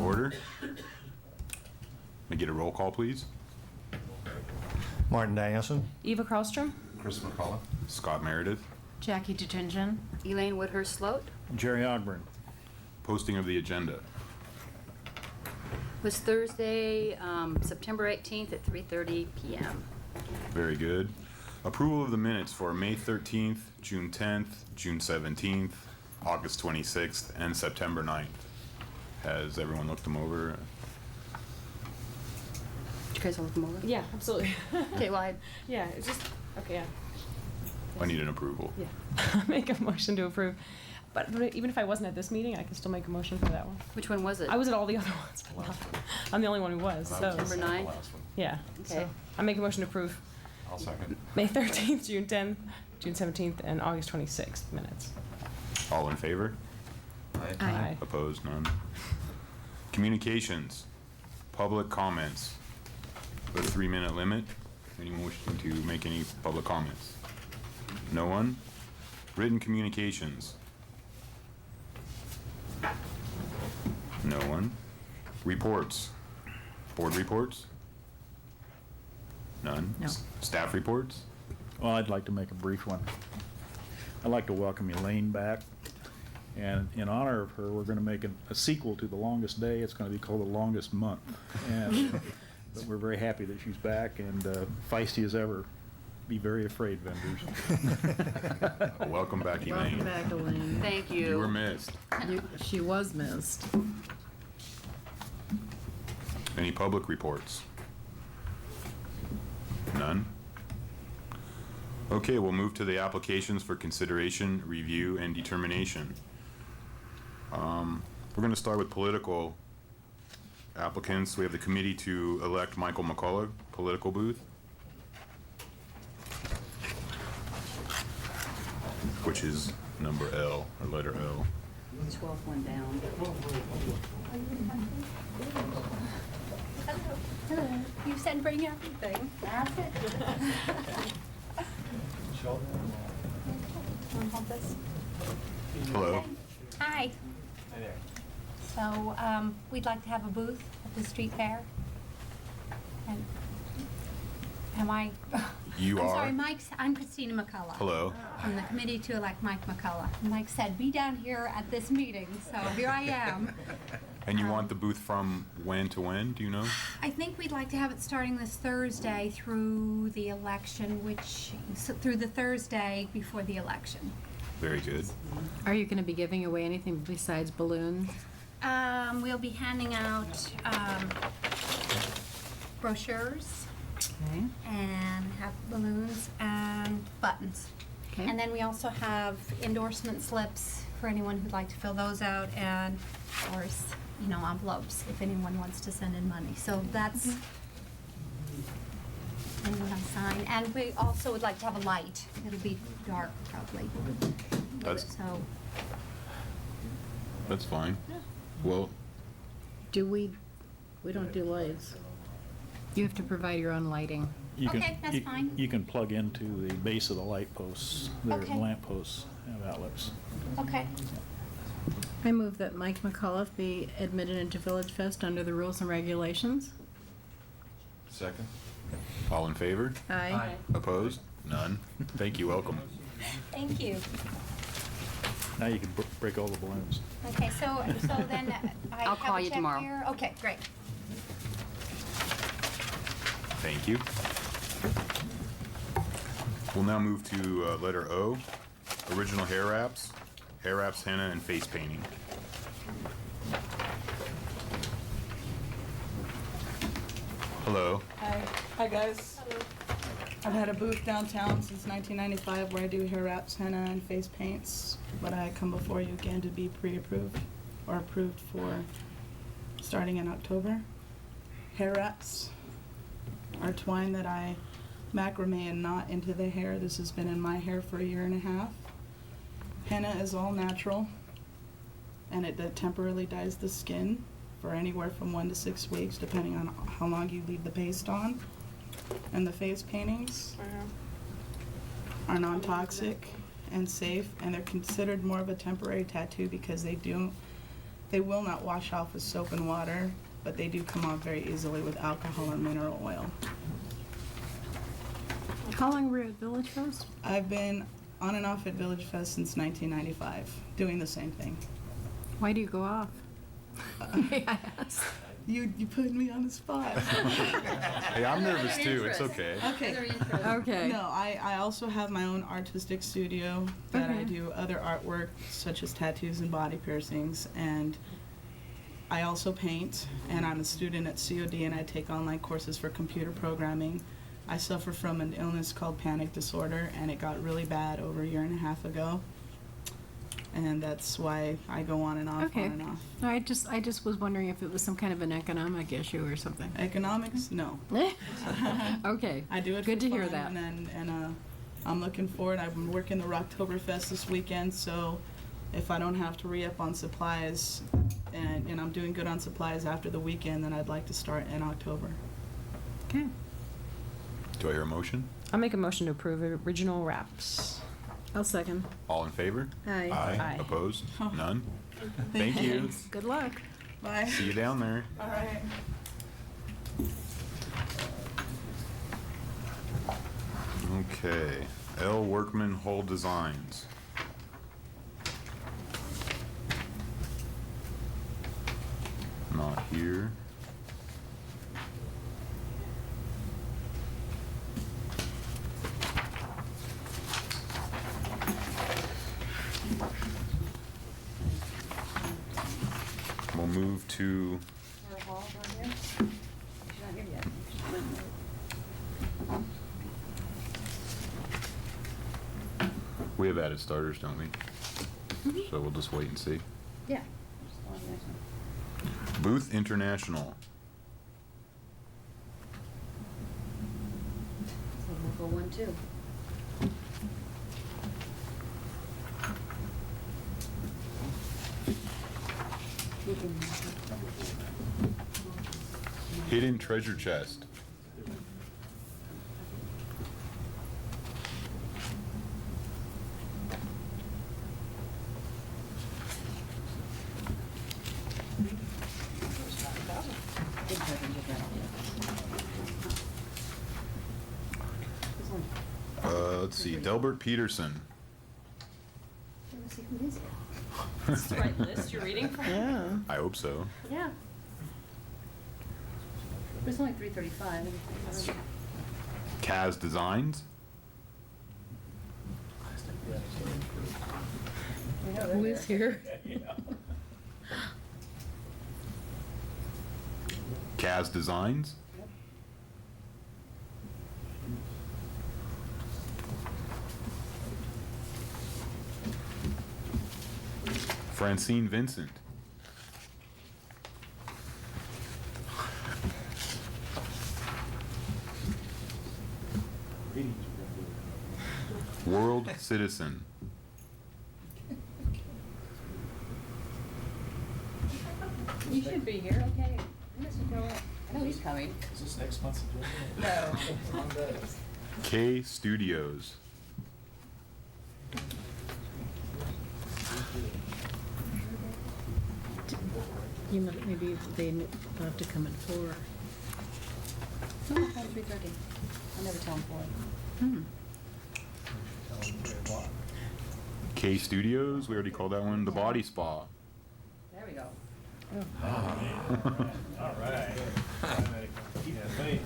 order. May I get a roll call, please? Martin Danielson. Eva Karlstrom. Chris McCullough. Scott Meredith. Jackie Detention. Elaine Woodhurst Sloat. Jerry Ogburn. Posting of the agenda. Was Thursday, September 18th at 3:30 p.m. Very good. Approval of the minutes for May 13th, June 10th, June 17th, August 26th, and September 9th. Has everyone looked them over? Did you guys all look them over? Yeah, absolutely. Okay, well, Yeah, it's just, okay, yeah. I need an approval. Yeah. Make a motion to approve. But even if I wasn't at this meeting, I can still make a motion for that one. which one was it? I was at all the other ones, but not, I'm the only one who was, so. September 9th? Last one. Yeah, so Okay. I make a motion to approve I'll second. May 13th, June 10th, June 17th, and August 26th minutes. All in favor? Aye. Opposed? None. Communications. Public comments. The 3-minute limit. Anyone wishing to make any public comments? No one? Written communications. No one. Reports. Board reports? None. No. Staff reports? Well, I'd like to make a brief one. I'd like to welcome Elaine back. And in honor of her, we're going to make a sequel to The Longest Day. It's going to be called The Longest Month. And but we're very happy that she's back and feisty as ever. Be very afraid, vendors. Welcome back, Welcome Elaine. back, Elaine. Thank you. You were missed. She was missed. Any public reports? None? Okay, we'll move to the applications for consideration, review, and determination. We're going to start with political applicants. We have the committee to elect Michael McCullough, political booth, which is number L, or letter L. 12th one down. Hello. You said bring everything. That's it. Want to hold this? Hello. Hi. So, we'd like to have a booth at the street fair. And am I? You I'm are? sorry, I'm Christina McCullough. Hello. From the committee to elect Mike McCullough. Mike said, be down here at this meeting, so here I am. And you want the booth from when to when, do you know? I think we'd like to have it starting this Thursday through the election, through the Thursday before the election. Very good. Are you going to be giving away anything besides balloons? We'll be handing out brochures Okay. and have balloons and buttons. Okay. And then we also have endorsement slips for anyone who'd like to fill those out, and of course, envelopes if anyone wants to send in money. So that's anyone on sign. And we also would like to have a light. It'll be dark probably. So That's fine. Well, We don't do lights. You have to provide your own lighting. Okay, that's fine. You can plug into the base of the light posts. The Okay. lamp posts have outlets. okay. I move that Mike McCullough be admitted into Village Fest under the rules and regulations. Second. all in favor? Aye. Opposed? None. Thank you, welcome. Thank you. Now you can break all the balloons. Okay, so then I I'll have call a you check tomorrow. here. Okay, great. Thank you. We'll now move to letter O, original hair wraps, henna, and face painting. Hello. Hi guys. I've had a booth downtown since 1995 where I do hair wraps, henna, and face paints, but I come before you again to be pre-approved or approved for starting in October. Hair wraps are twine that I macrame and knot into the hair. This has been in my hair for a year and a half. Henna is all natural, and it temporarily dyes the skin for anywhere from 1 to 6 weeks, depending on how long you leave the paste on. And the face paintings are non-toxic and safe, and they're considered more of a temporary tattoo because they They will not wash off with soap and water, but they do come off very easily with alcohol and mineral oil. How long were you at Village Fest? I've been on and off at Village Fest since 1995, doing the same thing. Why do you go off? May I ask? You put me on the spot. Hey, I'm nervous too, it's okay. Okay. Okay. No, I also have my own artistic studio that I Okay. do other artwork such as tattoos and body piercings, and I also paint, and I'm a student at COD and I take online courses for computer programming. I suffer from an illness called panic disorder, and it got really bad over a year and a half ago. And that's why I go on and off, Okay. on and off. No, I just was wondering if it was some kind of an economic issue or something. Economics? No. Okay. I do it Good for to hear fun, that. and I'm looking forward. I've been working the Rocktoberfest this weekend, so if I don't have to re-up on supplies, and I'm doing good on supplies after the weekend, then I'd like to start in October. Okay. Do I hear a motion? I'll make a motion to approve original wraps. I'll second. All in favor? Aye. Aye. Opposed? None? Thank you. Good luck. Bye. See you down there. All right. Okay, L. Workman Hull Designs. Not here. We'll move to we have added starters, don't we? So we'll just wait and see. Yeah. Booth International. Local 1, 2. Hidden Treasure Chest. Let's see, Delbert Peterson. Let's see who it is. Is the right list you're reading from? Yeah. I hope so. Yeah. But it's only 3:35. Kaz Designs. Who is here? Kaz Designs. Francine Vincent. World Citizen. You should be here, okay. I know he's coming. Is this next month's agenda? No. K Studios. You might, maybe they have to come at 4. No, 3:30. I never tell him for it. K Studios, we already called that one. The Body Spa. There we go. All right. Keep the faith.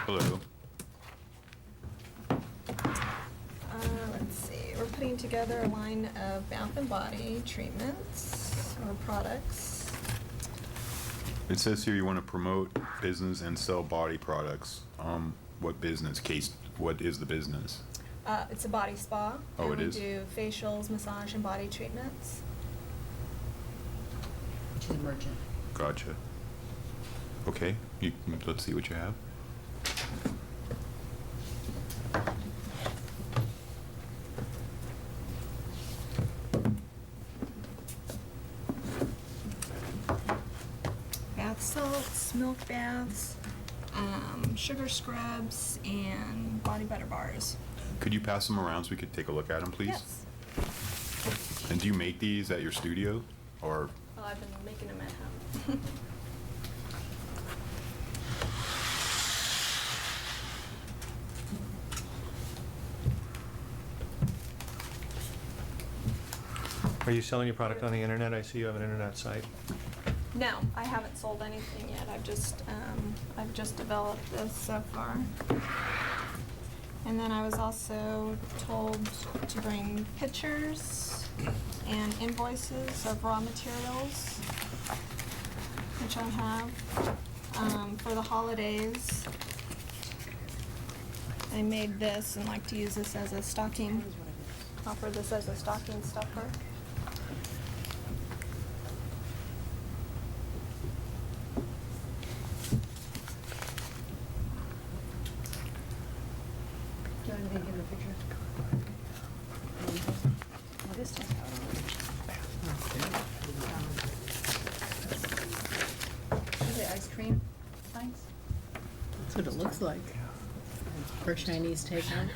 Hello. Let's see, we're putting together a line of bath and body treatments or products. It says here you want to promote business and sell body products. What business? What is the business? It's a body spa. Oh, it is? And we do facials, massage, and body treatments. She's a merchant. Gotcha. Okay, let's see what you have. Bath salts, milk baths, sugar scrubs, and body butter bars. Could you pass them around so we could take a look at them, please? Yes. And do you make these at your studio, or? Well, I've been making them at home. Are you selling your product on the internet? I see you have an internet site. No, I haven't sold anything yet. I've just developed this so far. And then I was also told to bring pictures and invoices of raw materials, which I have, for the holidays. I made this and like to use this as a stocking, offer this as a stocking stuffer. Do you want me to give a picture? Well, this time. Is it ice cream signs? That's what it looks like. For Chinese takeout.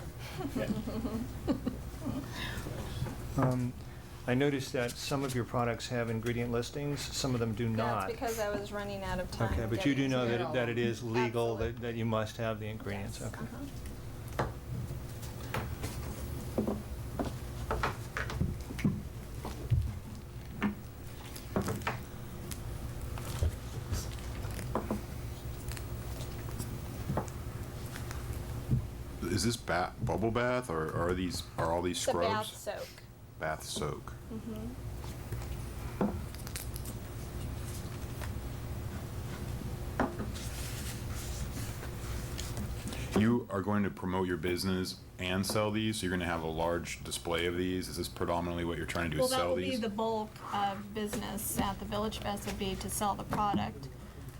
I noticed that some of your products have ingredient listings, some of them do not. That's because I was running out of time. Okay, but you do getting know to that, that it is legal, Absolutely. that you must have the ingredients, Yes, okay. uh-huh. Is this bubble bath, or are all these It's a scrubs? bath soak. Bath soak. Mm-hmm. You are going to promote your business and sell these, so you're going to have a large display of these. Is this predominantly what you're trying to do, Well, is that sell will be these? the bulk of business at the Village Fest would be to sell the product.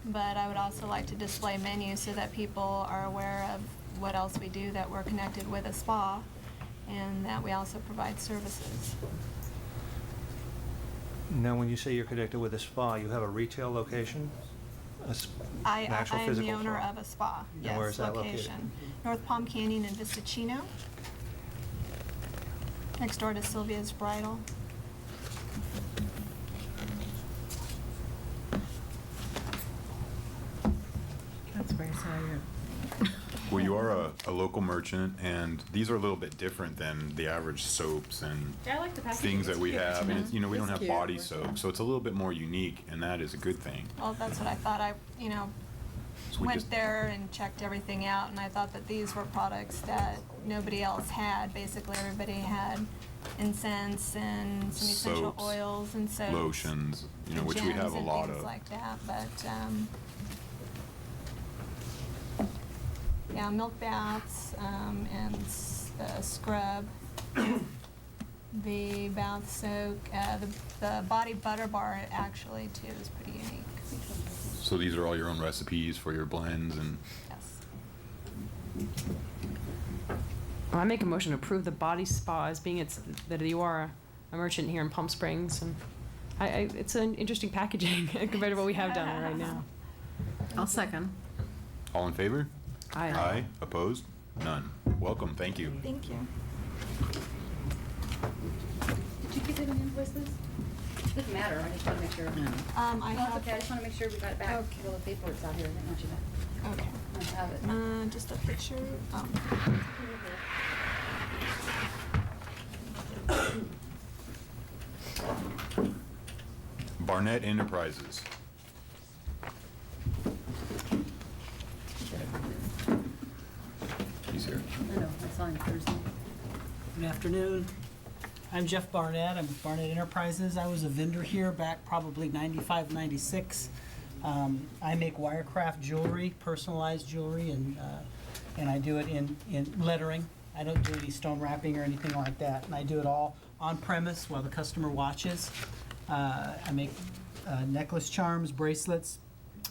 But I would also like to display menus so that people are aware of what else we do, that we're connected with a spa, and that we also provide services. Now, when you say you're connected with a spa, you have a retail location? An actual I am the physical owner spa? of a spa, And yes, where is that located? location. North Palm Canyon and Vista Chino. Next door to Sylvia's Bridal. That's where I saw you. Well, you are a local merchant, and these are a little bit different than the average soaps and Yeah, I like the packaging. things that It's we cute. have. And it's, we don't It's have cute. body soap, so it's a little bit more unique, and that is a good thing. Well, that's what I thought. I, So we went just- there and checked everything out, and I thought that these were products that nobody else had. Basically, everybody had incense and some essential Soaps, oils and soaps. lotions, and which we have gems a and lot things of. like that, but, yeah, milk baths, and scrub. The bath soak, the body butter bar actually too is pretty unique. So these are all your own recipes for your blends, and Yes. Well, I make a motion to approve the body spa as being that you are a merchant here in Palm Springs, and it's an interesting packaging compared to what we have down there right now. I'll second. all in favor? Aye. Opposed? None. Welcome, thank you. Thank you. Did you get any invoices? Doesn't matter, I just want to make sure. I No, it's have, okay, I just want to make sure we got it back. Okay. All the paperwork's out here, I didn't want you to. okay. I have it. Just a picture. Oh. Barnett Enterprises. He's here. I know, I saw him Thursday. Good afternoon. I'm Jeff Barnett. I'm with Barnett Enterprises. I was a vendor here back probably 95, 96. I make wirecraft jewelry, personalized jewelry, and I do it in lettering. I don't do any stone wrapping or anything like that. And I do it all on premise while the customer watches. I make necklace charms, bracelets,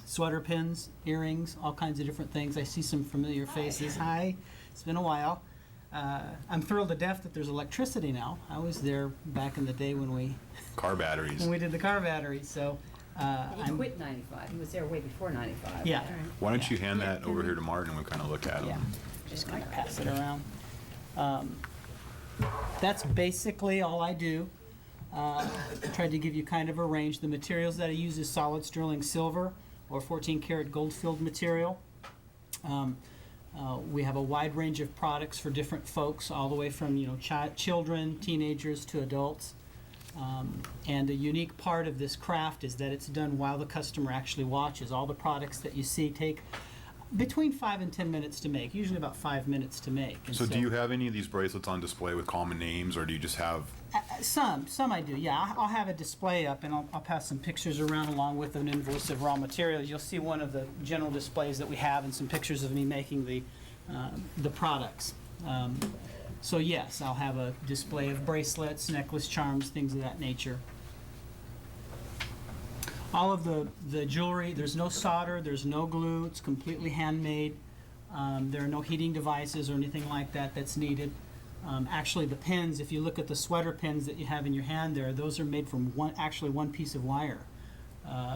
sweater pins, earrings, all kinds of different things. I see some familiar faces. Hi, it's been a while. I'm thrilled to death that there's electricity now. I was there back in the day when we Car batteries. when we did the car batteries. So He quit 95. He was there way before 95. Yeah. Why don't you hand that over here to Martin and we kind of look at Yeah, them? just kind of pass it around. That's basically all I do. Tried to give you kind of a range. The materials that I use is solid sterling silver or 14 karat gold filled material. We have a wide range of products for different folks, all the way from children, teenagers to adults. And the unique part of this craft is that it's done while the customer actually watches. All the products that you see take between 5 and 10 minutes to make, usually about 5 minutes to make. And So do you have any of these bracelets on display with common names, or do you just have? Some I do, yeah. I'll have a display up, and I'll pass some pictures around along with an invoice of raw materials. You'll see one of the general displays that we have and some pictures of me making the products. So yes, I'll have a display of bracelets, necklace, charms, things of that nature. All of the jewelry, there's no solder, there's no glue, it's completely handmade. There are no heating devices or anything like that that's needed. Actually, the pins, if you look at the sweater pins that you have in your hand there, those are made from one piece of wire,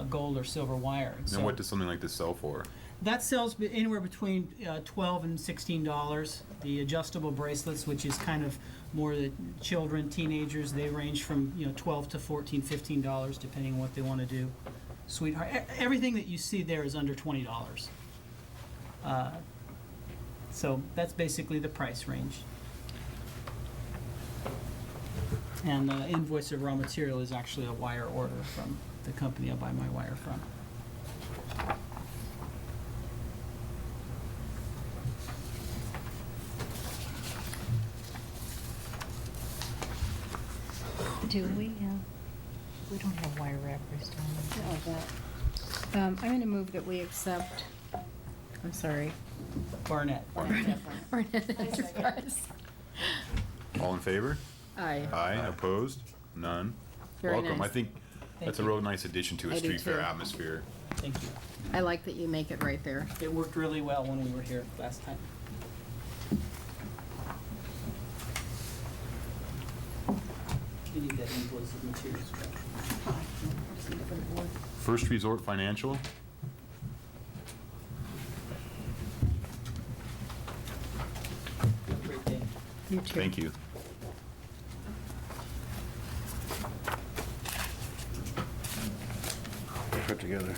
gold or silver wire. And what does something like this sell for? That sells anywhere between $12 and $16. The adjustable bracelets, which is kind of more the children, teenagers, they range from $12 to $14, $15, depending on what they want to do. Sweetheart, everything that you see there is under $20. So that's basically the price range. And the invoice of raw material is actually a wire order from the company I buy my wire from. Do we? We don't have wire wrappers down there. I'm going to move that we accept, I'm sorry. Barnett. Barnett Enterprise. All in favor? Aye. Aye. Opposed? None. Very Welcome. nice. I think that's a you. real nice addition to a I do street fair too. atmosphere. Thank you. I like that you make it right there. It worked really well when we were here last time. You need that invoice of materials. First Resort Financial. Great day. You too. Thank you. Put together.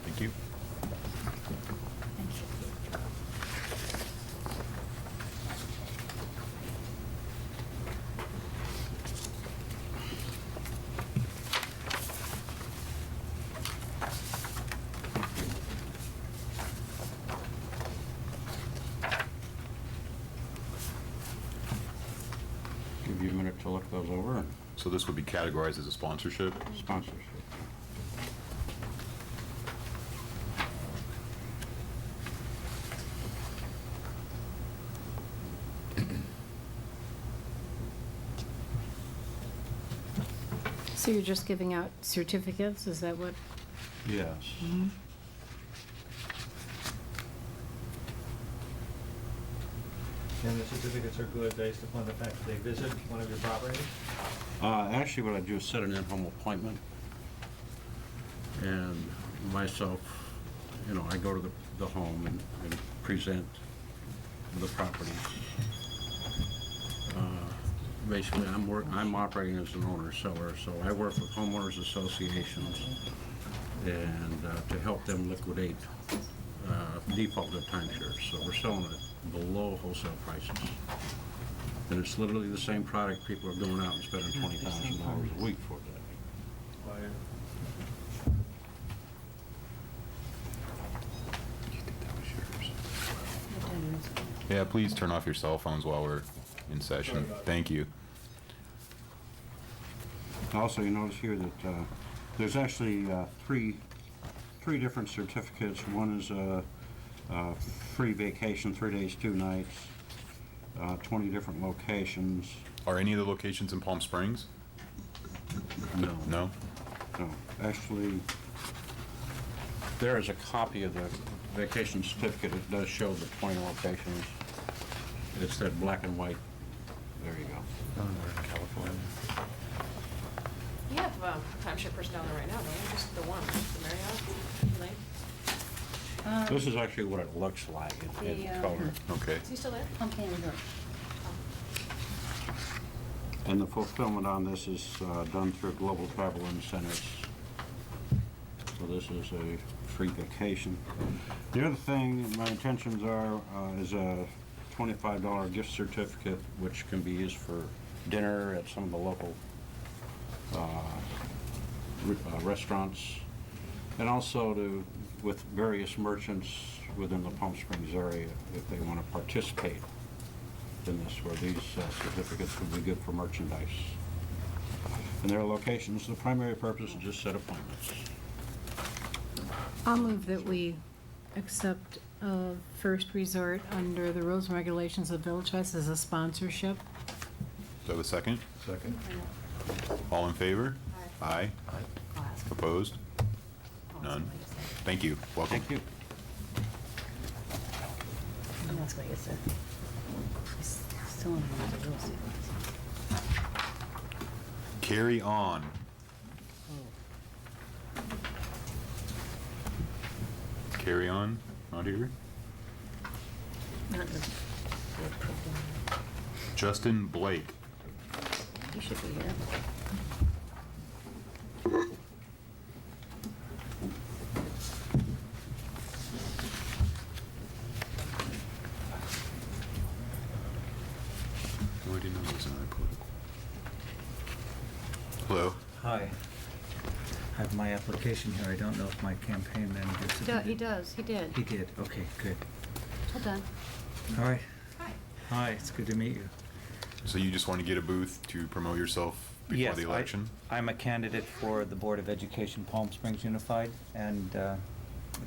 Thank you. Give you a minute to look those over. So this would be categorized as a sponsorship. Sponsorship. So you're just giving out certificates, is that what? Yes. And the certificates are good based upon the fact that they visit one of your properties? Actually, what I do is set an in-home appointment. And myself, I go to the home and present the property. Basically, I'm operating as an owner-seller, so I work with homeowners associations and to help them liquidate defaulted timeshares. So we're selling it below wholesale prices. And it's literally the same product people are going out and spending $20,000 a week for that. Yeah, please turn off your cell phones while we're in session. Thank you. Also, you notice here that there's actually three different certificates. One is a free vacation, 3 days, 2 nights, 20 different locations. Are any of the locations in Palm Springs? No. No? No. Actually, there is a copy of vacation certificate, it does show the 20 locations. It's that black and white. There you go. California. You have timeshare person down there right now, don't you? Just the one, the Marriott, Lane. This is actually what it looks like in color. Okay. Is he still there? Pumpkin and York. And the fulfillment on this is done through Global Travel Incentives. So this is a free vacation. The other thing my intentions are is a $25 gift certificate, which can be used for dinner at some of the local restaurants, and also with various merchants within the Palm Springs area if they want to participate in this, where these certificates would be good for merchandise. And their locations, the primary purpose is just set appointments. I'll move that we accept First Resort under the rules and regulations of Village Fest as a sponsorship. Do I have a second? Second. All in favor? Aye. I'll ask. Opposed? None. Thank you. Welcome. Thank you. And that's what you said. He's still in the rules. Carry on. Carry on, not here. Not the approved one. Justin Blake. He should be here. Oh, I didn't know there was another political. Hello. Hi. I have my application here. I don't know if my campaign manager submitted. He does, he did. He did, okay, good. Well done. All right. Hi. Hi, it's good to meet you. So you just want to get a booth to promote yourself before the election? I'm a candidate for the Board of Education Palm Springs Unified, and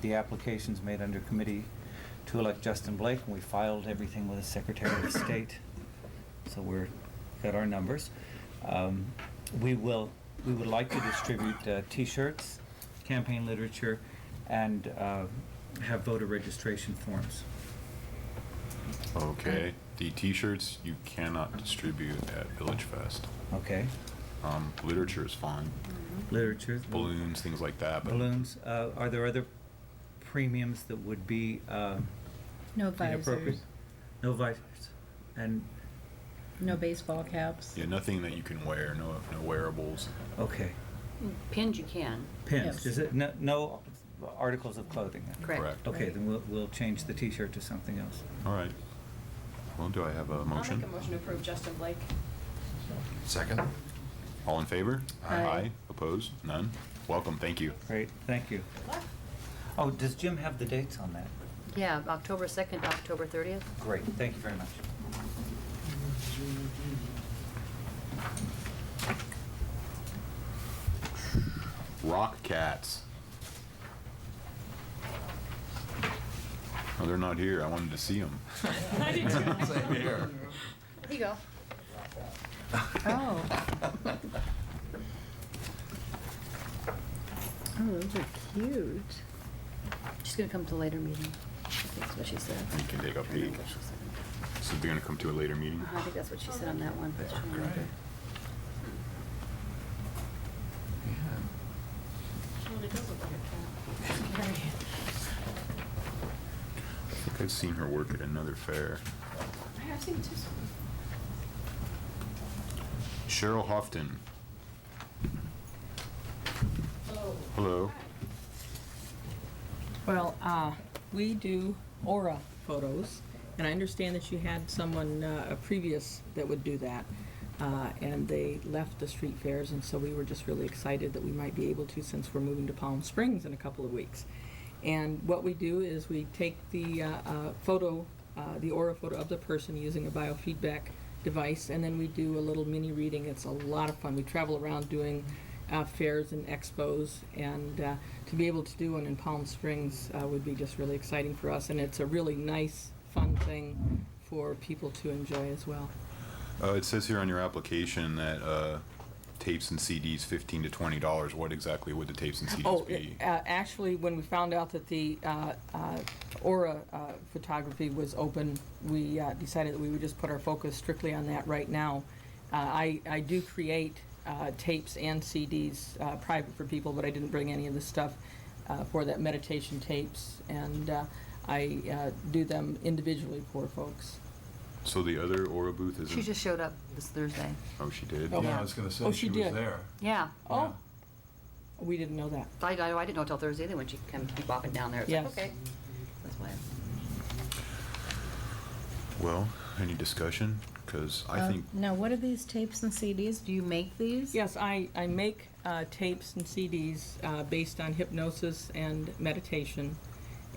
the application's made under committee to elect Justin Blake, and we filed everything with the Secretary of State, so we're got our numbers. We would like to distribute T-shirts, campaign literature, and have voter registration forms. Okay. The T-shirts you cannot distribute at Village Fest. Okay. Literature is fine. Literature. Balloons, things like that. But Balloons. Are there other premiums that would be No inappropriate? visors, No visors. And, no baseball caps. yeah, nothing that you can wear. No wearables. okay. Pins you can. Pins. Yes. Is it no articles of clothing? Then? Correct. Okay, Right. then we'll change the T-shirt to something else. All right. Well, do I have a I'll motion? make a motion to approve Justin Blake. Second. All in favor? Aye. Opposed? None? Welcome. Thank you. Great, thank you. Oh, does Jim have the dates on that? Yeah, October 2nd to October 30th. Great, thank you very much. Rock Cats. Oh, they're not here. I wanted to see them. I did too. Same here. There you go. Oh. Oh, those are cute. She's gonna come to a later meeting. I think that's what she said. You can take a I peek. think that's what she said. So they're going to come to a later meeting? I think that's what she said on that one. Just trying to remember. Well, it does look like a cat. I think I've seen her work at another fair. I've seen it too. Cheryl Houghton. Hello. Well, we do aura photos, and I understand that you had someone, a previous that would do that, and they left the street fairs, and so we were just really excited that we might be able to, since we're moving to Palm Springs in a couple of weeks. And what we do is we take the photo, the aura photo of the person using a biofeedback device, and then we do a little mini reading. It's a lot of fun. We travel around doing fairs and expos, and to be able to do one in Palm Springs would be just really exciting for us, and it's a really nice, fun thing for people to enjoy as well. It says here on your application that tapes and CDs $15 to $20, what exactly would the tapes and Oh, CDs be? actually, when we found out that the Aura photography was open, we decided that we would just put our focus strictly on that right now. I do create tapes and CDs private for people, but I didn't bring any of the stuff for that meditation tapes, and I do them individually for folks. So the other Aura booth is She just showed up this Thursday. Oh, she did? Oh. Yeah, I was gonna say, Oh, she she was did. there. Yeah. Oh, we didn't know that. I didn't know until Thursday when she came to be bopping down there. It's Yes. like, okay. That's why. Well, any discussion? Because I think, Now, what are these tapes and CDs? Do you make these? Yes, I make tapes and CDs based on hypnosis and meditation.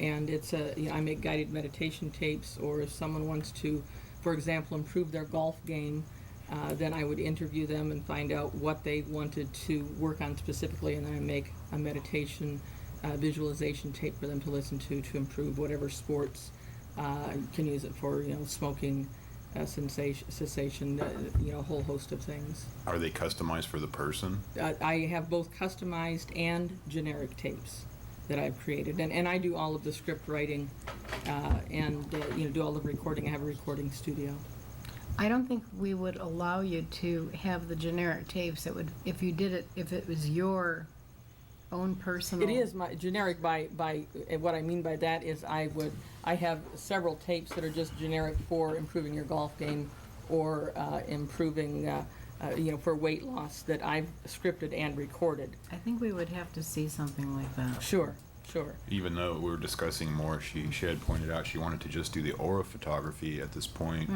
And it's I make guided meditation tapes, or if someone wants to, for example, improve their golf game, then I would interview them and find out what they wanted to work on specifically, and then I make a meditation visualization tape for them to listen to improve whatever sports. You can use it for, smoking cessation, a whole host of things. are they customized for the person? I have both customized and generic tapes that I've created, and I do all of the script writing, and do all the recording. I have a recording studio. I don't think we would allow you to have the generic tapes. It would, if it was your own personal. It is my generic by what I mean by that is I have several tapes that are just generic for improving your golf game, or improving for weight loss that I've scripted and recorded. I think we would have to see something like that. Sure. Even though we were discussing more, she had pointed out she wanted to just do the Aura photography at this point.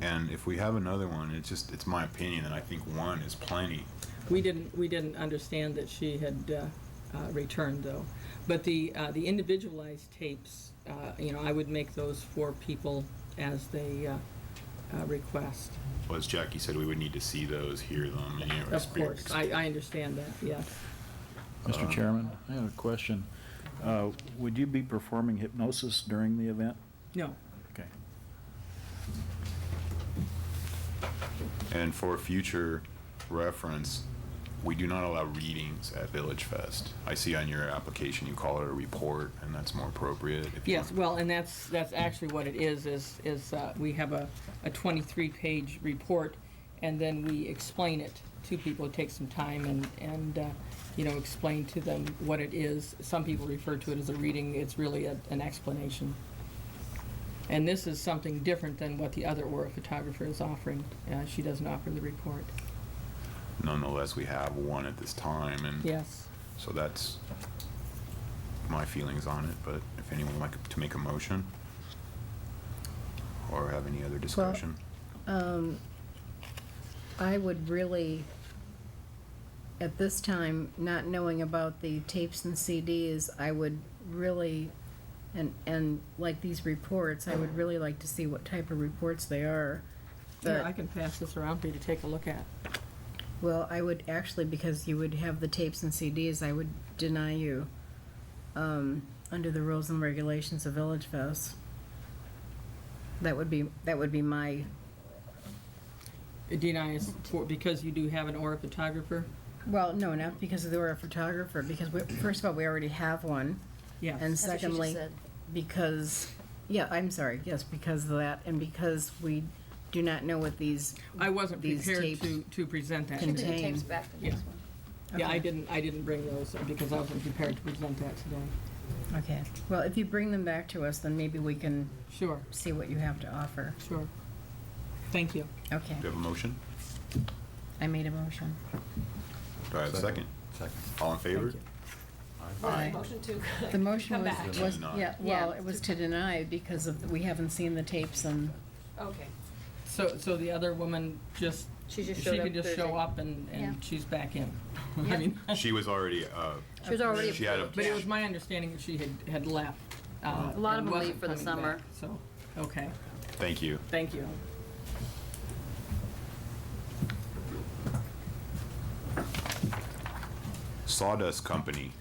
And if we have another one, it's my opinion, and I think one is plenty. We didn't understand that she had returned though, but the individualized tapes, I would make those for people as they request. Well, as Jackie said, we would need to see those, hear them, and Of course, I understand that. Yes. Mr. Chairman, I have a question. Would you be performing hypnosis during the event? No. Okay. And for future reference, we do not allow readings at Village Fest. I see on your application you call it a report, and that's more appropriate. If you Yes, want- well, and that's actually what it is we have a 23-page report, and then we explain it to people. It takes some time and explain to them what it is. Some people refer to it as a reading. It's really an explanation. And this is something different than what the other Aura photographer is offering. She doesn't offer the report. Nonetheless, we have one at this time, and Yes. so that's my feelings on it. But if anyone would like to make a motion or have any other discussion. I would really, at this time, not knowing about the tapes and CDs, I would really, and like these reports, I would really like to see what type of reports they are. Here, But- I can pass this around for you to take a look at. Well, I would actually, because you would have the tapes and CDs, I would deny you, under the rules and regulations of Village Fest. That would be my, Deny us because you do have an Aura photographer? well, no, not because of the Aura photographer, because first of all, we already have one. Yes. And That's what she just secondly, said. because, yeah, I'm sorry, yes, because of that, and because we do not know what these, I wasn't these prepared tapes to present that. She bring the Contain. tapes back the Yeah. next one. Yeah, Okay. I didn't bring those because I wasn't prepared to present that today. okay. Well, if you bring them back to us, then maybe we can Sure, see what you have to offer. sure. Thank you. Okay, Do you have a motion? I made a motion. Do I have a second? Second. All in favor? Thank Aye. Motion to The motion come was, back. To deny. yeah, well, it was to deny because of, we haven't seen the tapes and, Okay. So the other woman just, She just she showed up could just show Thursday. up and Yeah. she's back in. I Yeah. mean, She was already, She was already She had a- approved. but it was my understanding that she had left. A lot of and them wasn't leave for the coming summer. back, So, okay, thank you. thank you. Sawdust Company.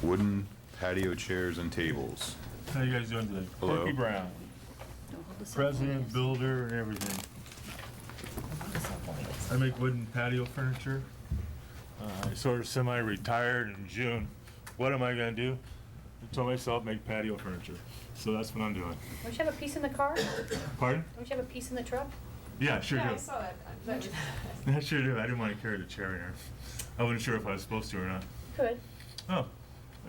Wooden patio chairs and tables. How you guys doing today? Hello. Corky Brown, Don't hold the cell phone president, against- builder, and everything. I make wooden patio furniture. I sort of semi-retired in June. What am I gonna do? I told myself make patio furniture. So that's what I'm doing. Don't you have a piece in the car? Pardon? Don't you have a piece in the truck? Yeah, I sure do. that. I sure do. I didn't want to carry the chair in here. I wasn't sure if I was supposed to or not. Could. Oh,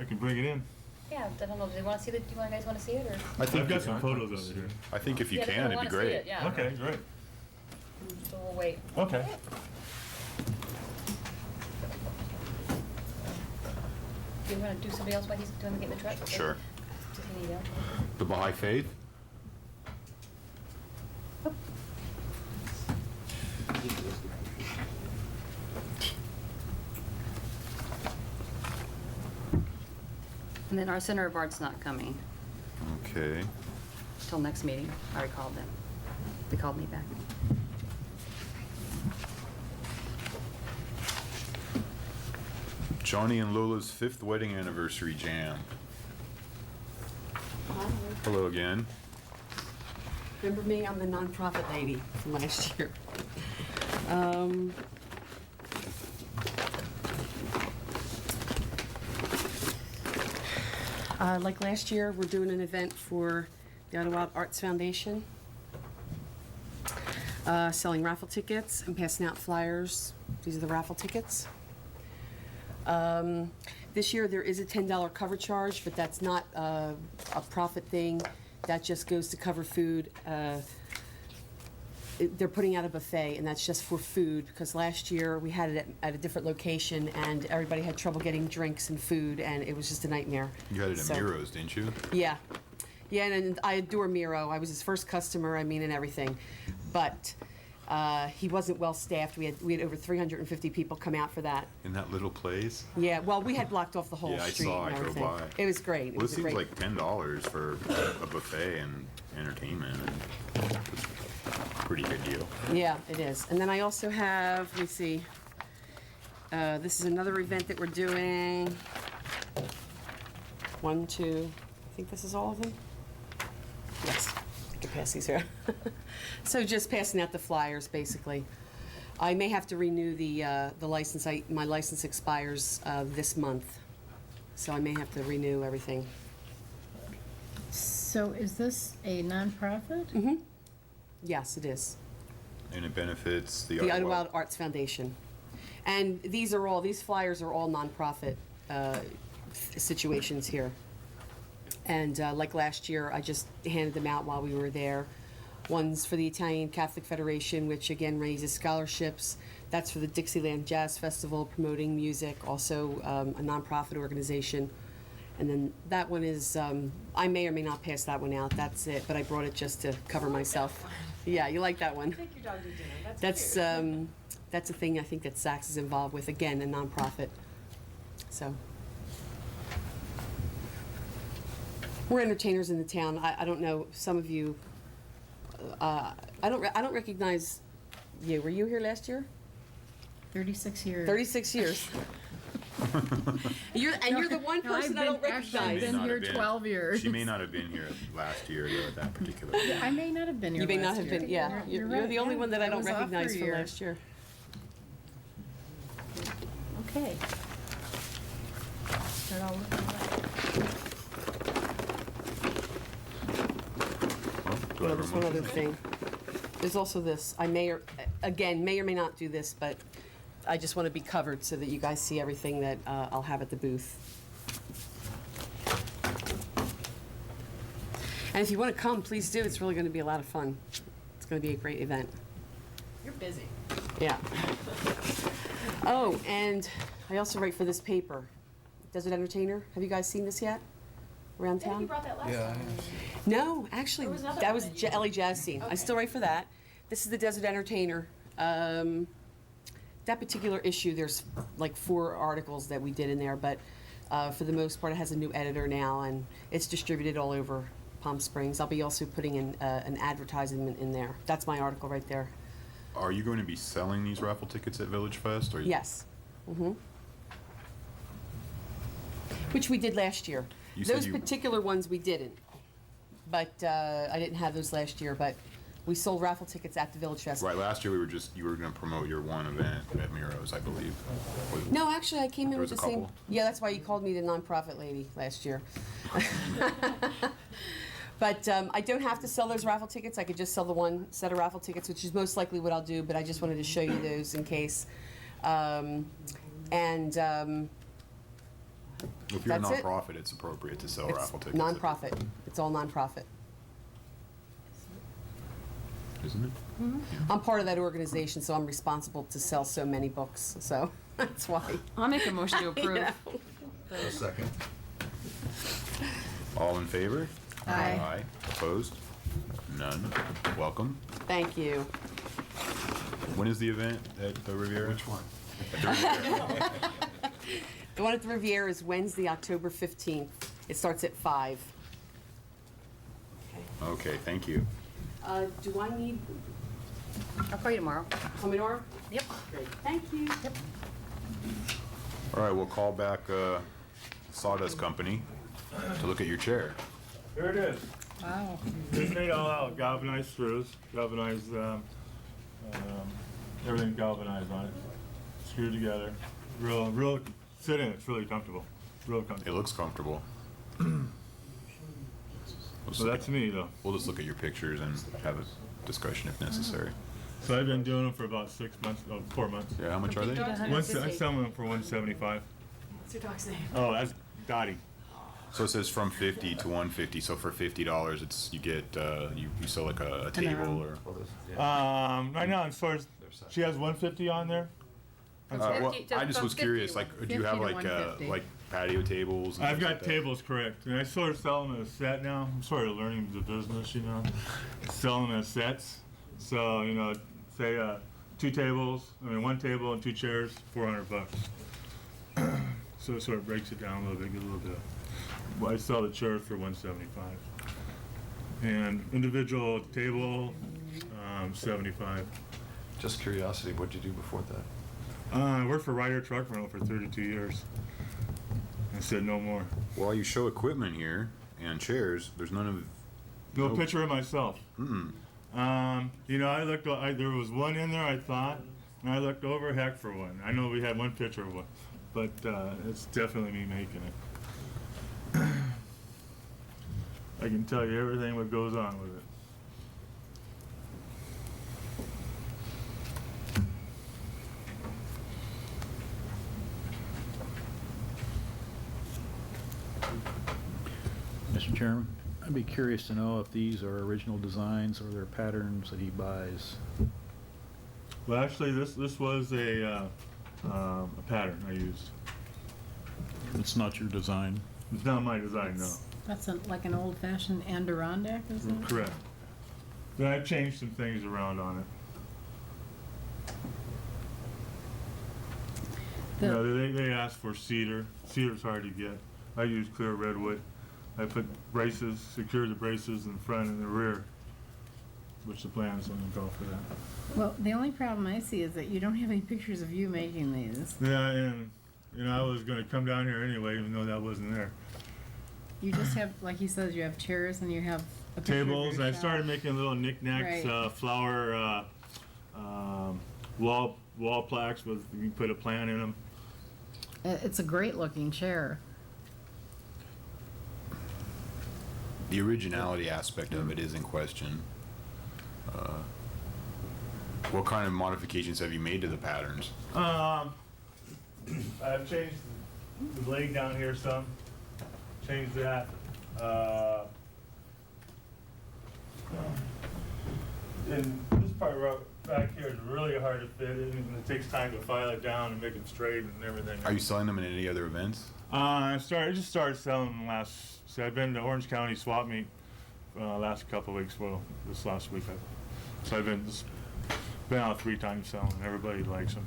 I can bring it in. Yeah, I don't know, do you wanna see the, do you guys wanna see it, or? I've got some photos of it here. I think if you Yeah, they're can, gonna it'd be wanna see great. it, yeah. Okay, great. So we'll wait. Okay. Do you wanna do somebody else while he's doing the, getting the truck? Sure. Does he need help? The Baha'i Faith? And then our Center of Art's not coming Okay. till next meeting. I already called them. They called me back. Johnny and Lola's 5th wedding anniversary jam. Hello again. Remember me? I'm the nonprofit lady from last year. Like last year, we're doing an event for the Ottawa Arts Foundation, selling raffle tickets and passing out flyers. These are the raffle tickets. This year, there is a $10 cover charge, but that's not a profit thing. That just goes to cover food. They're putting out a buffet, and that's just for food, because last year we had it at a different location, and everybody had trouble getting drinks and food, and it was just a nightmare. You had it at So- Miro's, didn't you? Yeah. Yeah, and I adore Miro. I was his first customer, I mean, and everything. But he wasn't well-staffed. We had over 350 people come out for that. In that little place? Yeah, well, we had blocked off the whole Yeah, I street saw, and I drove everything. by. It was great. It Well, it was a seems great. like $10 for a buffet and entertainment, and it's a pretty good deal. Yeah, it is. And then I also have, let me see, this is another event that we're doing. 1, 2, I think this is all of them? Yes, I can pass these here. So just passing out the flyers, basically. I may have to renew the license. My license expires this month, so I may have to renew everything. So is this a nonprofit? Mm-hmm. Yes, it is. And it benefits the The Ottawa. Ottawa Arts Foundation. And these flyers are all nonprofit situations here. And like last year, I just handed them out while we were there. One's for the Italian Catholic Federation, which again raises scholarships. That's for the Dixieland Jazz Festival, promoting music, also a nonprofit organization. And then that one is, I may or may not pass that one out, that's it, but I brought it just to cover myself. Yeah, you like that one? Take your dog to dinner. That's that's a thing I think that Saks is involved with, again, a nonprofit. So. We're entertainers in the town. I don't know, some of you, I don't recognize you. Were you here last year? 36 years. 36 years. You're the one No, I've person I don't been- actually, I've recognize. been May not here have been- 12 years. She may not have been here last year, though, at that particular. I may not have been here You may last not have year. been, yeah. You're right, the only yeah. one that I don't was off for a recognize from year. last year. Okay. Start all looking right. Do I Well, have a there's one other motion? thing. There's also this, I may or may not do this, but I just want to be covered so that you guys see everything that I'll have at the booth. And if you want to come, please do. It's really going to be a lot of fun. It's going to be a great event. You're busy. Yeah. Oh, and I also write for this paper, Desert Entertainer. Have you guys seen this yet? Around I think you town? brought that last time. No, actually, There was another that one was that you did. LA Jazz Scene. I Okay. still write for that. This is the Desert Entertainer. That particular issue, there's like 4 articles that we did in there, but for the most part, it has a new editor now, and it's distributed all over Palm Springs. I'll be also putting in an advertisement in there. That's my article right there. Are you going to be selling these raffle tickets at Village Fest? Or Yes. Mm-hmm. Which we did last year. You said Those you- particular ones we didn't. But I didn't have those last year, but We sold raffle tickets at the Village Fest. Right, last year you were gonna promote your one event at Miro's, I believe. No, actually, I came in There with was the a same. couple? Yeah, that's why you called me the nonprofit lady last year. But I don't have to sell those raffle tickets. I could just sell the one set of raffle tickets, which is most likely what I'll do. But I just wanted to show you those in case. If you're a That's it. nonprofit, it's appropriate to sell It's raffle tickets. nonprofit. It's all nonprofit. Isn't it? I'm part of that organization, so I'm responsible to sell so many books. So that's why. I'll make a motion to approve. You know. A second. All in favor? Aye. Opposed? None. Welcome. Thank you. When is the event at the Riviera? Which one? At the Riviera. The one at the Riviera is Wednesday, October 15th. It starts at 5. Okay, thank you. Do I need I'll call you tomorrow. Pomodoro? Yep. Great. Thank you. Yep. All right, we'll call back Sawdust Company to look at your chair. Here it is. Wow. It's made all out, galvanized screws, galvanized, everything galvanized on it. Screwed together. Real, sit in, it's really comfortable. Real comfortable. It looks comfortable. So that's me though. We'll just look at your pictures and have a discussion if necessary. So I've been doing them for about 4 months. Yeah, how much are they? I sell them for $175. What's your dog's name? Oh, that's Dottie. So it says from 50 to 150. So for $50, it's you get you sell like a table or. Right now, as far as she has 150 on there. Well, I just was curious. Like, do you have 50 to like 150. like patio tables? And I've things got like that? tables, correct, and I sort of sell them as a set now. I'm sort of learning the business, you know, sell them as sets. So you know, say 2 tables, one table and 2 chairs, $400. So it sort of breaks it down a little bit, get a little bit. Well, I sell the chairs for $175, and individual table, $75. Just curiosity, what'd you do before that? I worked for Ryder Truck Rental for 32 years. I said no more. While you show equipment here and chairs, there's none of. No Nope. picture of myself. Mm. You know, I looked. There was one in there, I thought, and I looked over. Heck, for one. I know we had one picture of one, but it's definitely me making it. I can tell you everything what goes on with it. Mr. Chairman, I'd be curious to know if these are original designs or they're patterns that he buys. Well, actually, this was a pattern I used. It's not your design. It's not my design, no. That's like an old-fashioned Adirondack, is it? Correct. Then I've changed some things around on it. You know, they asked for cedar. Cedar's hard to get. I use clear redwood. I put braces, secure the braces in the front and the rear, which the plans don't go for that. Well, the only problem I see is that you don't have any pictures of you making these. Yeah, and you know, I was going to come down here anyway, even though that wasn't there. You just have, like he says, you have chairs and you have a picture of Tables. I yourself. started making little knickknacks, Right. flower wall plaques with you can put a plant in them. It's a great-looking chair. The originality aspect of it is in question. What kind of modifications have you made to the patterns? I've changed the blade down here some. Changed that. And this part back here is really hard to fit in, and it takes time to file it down and make it straight and everything. Are you selling them in any other events? I just started selling them last. So I've been to Orange County swap meet last couple of weeks. Well, this last week. So I've been out 3 times selling. Everybody likes them.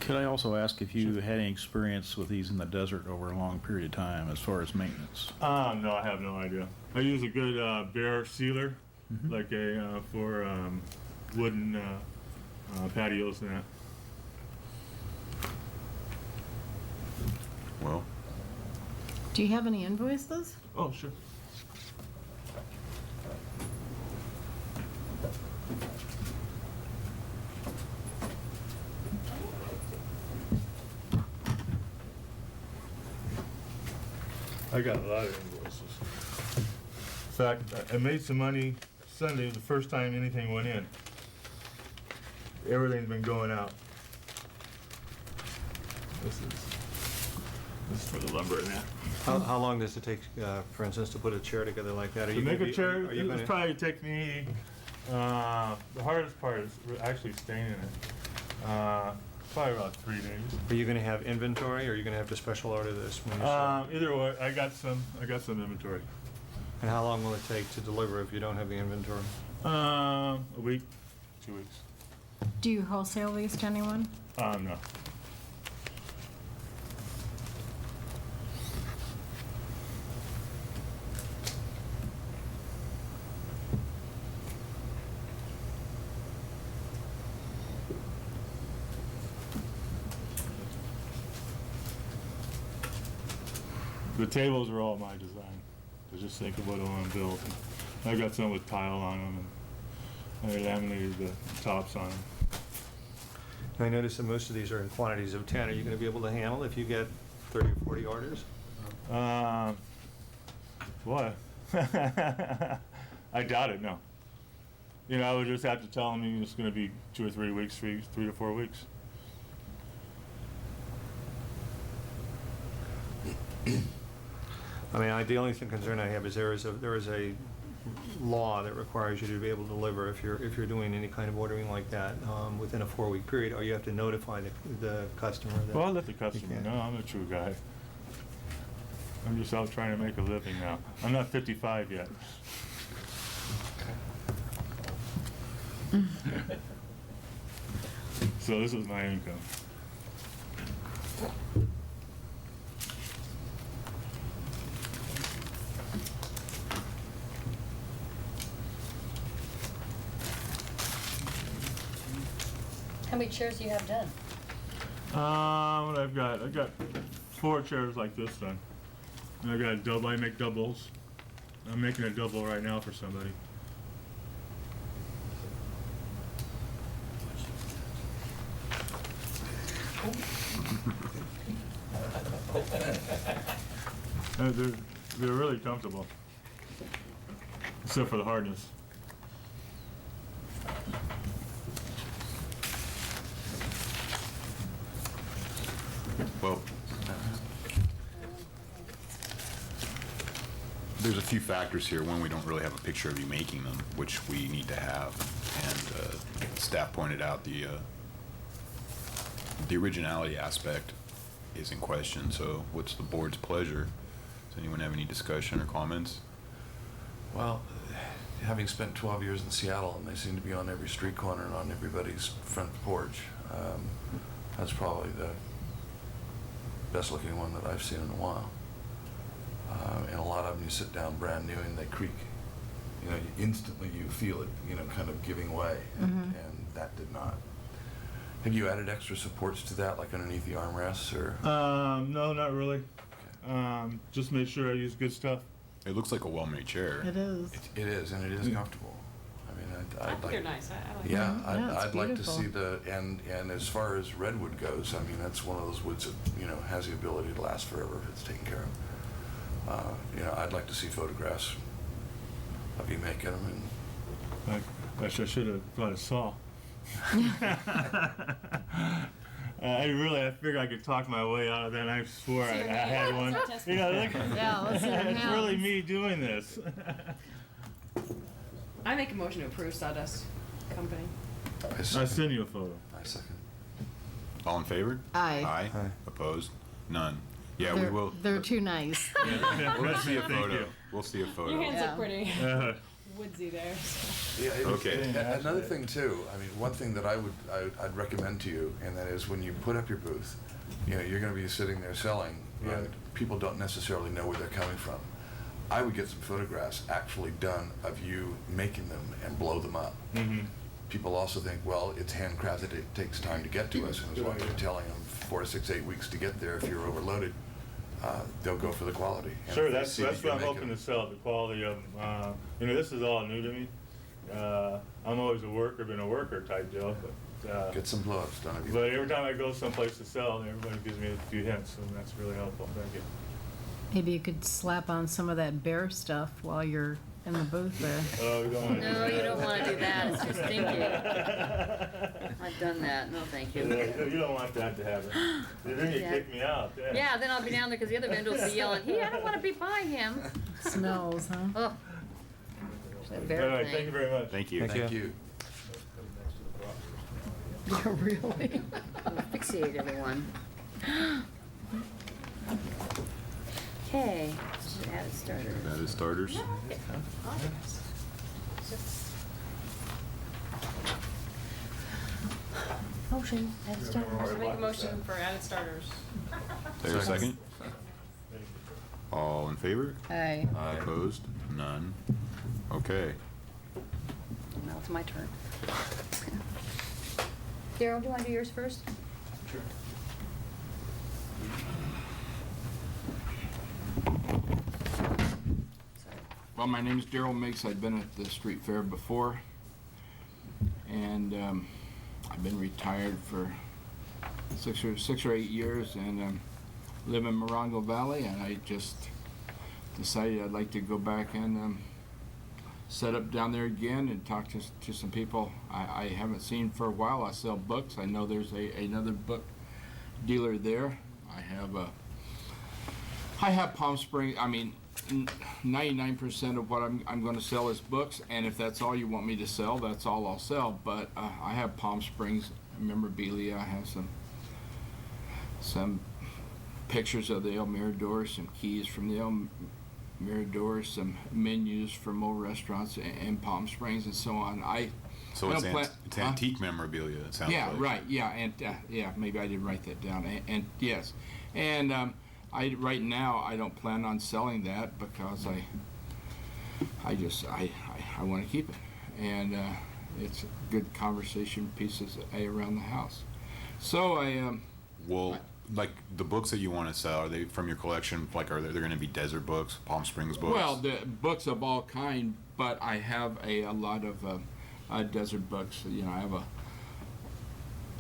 Could I also ask if you had any experience with these in the desert over a long period of time as far as maintenance? No, I have no idea. I use a good bare sealer, like a for wooden patios and that. Well. Do you have any invoices? Oh, sure. I got a lot of invoices. In fact, I made some money Sunday, the first time anything went in. Everything's been going out. This is for the lumber and that. How long does it take, for instance, to put a chair together like that? Are To you make gonna a chair, are you it'll gonna- probably take me, the hardest part is actually staining it. Probably about 3 days. Are you gonna have inventory, or are you gonna have to special order this when you sell? Either way, I got some inventory. And how long will it take to deliver if you don't have the inventory? A week, 2 weeks. Do you wholesale these to anyone? No. The tables are all my design. I just think of what I want to build. And I got some with tile on them, and I laminated the tops on them. I noticed that most of these are in quantities of 10. Are you gonna be able to handle if you get 30 or 40 orders? What? I doubt it, no. You know, I would just have to tell them it's gonna be 2 or 3 weeks, 3 to 4 weeks. I mean, the only concern I have is there is a law that requires you to be able to deliver if you're doing any kind of ordering like that within a 4-week period, or you have to notify the customer that. Well, I'll let the customer know. I'm a true guy. I'm just out trying to make a living now. I'm not 55 yet. So this is my income. How many chairs do you have done? What I've got 4 chairs like this done. And I got a double. I make doubles. I'm making a double right now for somebody. They're really comfortable, except for the hardness. Well, there's a few factors here. One, we don't really have a picture of you making them, which we need to have. And staff pointed out the originality aspect is in question. So what's the board's pleasure? Does anyone have any discussion or comments? Well, having spent 12 years in Seattle, and they seem to be on every street corner and on everybody's front porch, that's probably the best looking one that I've seen in a while. And a lot of them you sit down brand new and they creak. You know, instantly you feel it, you know, kind of giving way, and that did not. Have you added extra supports to that, like underneath the armrests, or? No, not really. Just make sure I use good stuff. It looks like a well-made chair. It is. It is, and it is comfortable. I mean, I think they're nice. I like Yeah, them. it's I'd like to beautiful. see and as far as redwood goes, I mean, that's one of those woods that, you know, has the ability to last forever if it's taken care of. You know, I'd like to see photographs of you making them, and I should have brought a saw. I figured I could talk my way out of that. I swore I had one. You know, look, Yeah, let's see your it's really hands. me doing this. I make a motion to approve Sawdust Company. I I second. send you a photo. I second. All in favor? Aye. Aye. Opposed? None. Yeah, we will. They're too nice. We'll see a Thank photo. you. We'll see a photo. Your hands Yeah. look pretty Uh, woodsy there. Yeah, Okay. Another thing too, I mean, one thing that I'd recommend to you, and that is when you put up your booth, you know, you're gonna be sitting there selling, and people don't necessarily know where they're coming from. I would get some photographs actually done of you making them and blow them up. People also think, well, it's handcrafted, it takes time to get to us, and as long as you're telling them 4 to 6, 8 weeks to get there, if you're overloaded, they'll go for the quality. And Sure, if they that's see that what you're I'm making hoping them- to sell, the quality of them. You know, this is all new to me. I'm always a worker, been a worker type deal, but Get some blow-ups done of you. but every time I go someplace to sell, everybody gives me a few hints, and that's really helpful. Thank you. Maybe you could slap on some of that bear stuff while you're in the booth there. Oh, we don't want to do No, that. you don't want to do that, it's too stinky. I've done that, no thank you. You don't want that to happen. Then you Yeah. kick me out. Yeah, then I'll be down there because the other vendor will be yelling, hey, I don't want to be by him. Smells, huh? Ugh. That All bear right, thing. thank you very much. Thank you. Thank you. Really? Asphyxiate everyone. Okay, this is added starters. That is starters. Motion, added starters. Make a motion for added starters. There a second? All in favor? Aye. Opposed? None. Okay. Now it's my turn. Daryl, do you want to do yours first? Sure. Well, my name's Daryl Miggs. I've been at the street fair before, and I've been retired for six or 8 years, and live in Morongo Valley, and I just decided I'd like to go back and set up down there again and talk to some people I haven't seen for a while. I sell books. I know there's another book dealer there. I have Palm Springs. I mean, 99% of what I'm going to sell is books, and if that's all you want me to sell, that's all I'll sell. But I have Palm Springs memorabilia. I have some pictures of the El Mirador, some keys from the El Mirador, some menus from old restaurants in Palm Springs, and so on. So it's antique memorabilia, it sounds yeah, like. right. Yeah, and yeah, maybe I didn't write that down. And yes, and right now I don't plan on selling that because I want to keep it, and it's good conversation pieces around the house. So Well, like the books that you want to sell, are they from your collection? Like, are they they're going to be desert books, Palm Springs books? well, the books of all kind, but I have a lot of desert books. You know, I have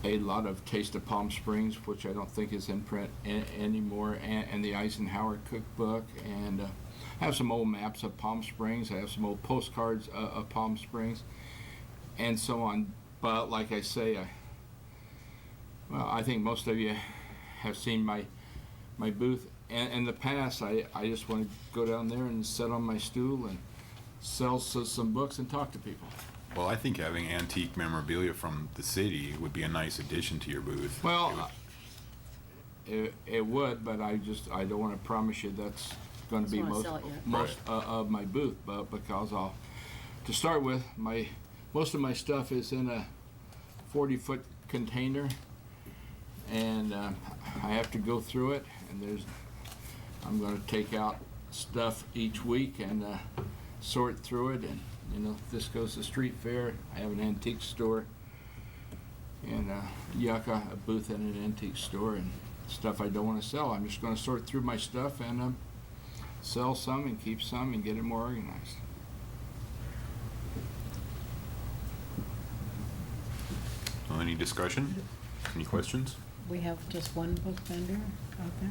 a lot of Taste of Palm Springs, which I don't think is in print anymore, and the Eisenhower cookbook, and I have some old maps of Palm Springs. I have some old postcards of Palm Springs, and so on. But like I say, I think most of you have seen my booth. And in the past, I just want to go down there and sit on my stool and sell some books and talk to people. Well, I think having antique memorabilia from the city would be a nice addition to your booth. Well, it would, but I don't want to promise you that's going to be Just wanna sell it yet. most of my booth. But because to start with, most of my stuff is in a 40-foot container, and I have to go through it. And I'm going to take out stuff each week and sort through it. And you know, this goes to street fair. I have an antique store in Yucca, a booth in an antique store, and stuff I don't want to sell. I'm just going to sort through my stuff and sell some and keep some and get it more organized. Well, any discussion? Any questions? We have just one book vendor out there?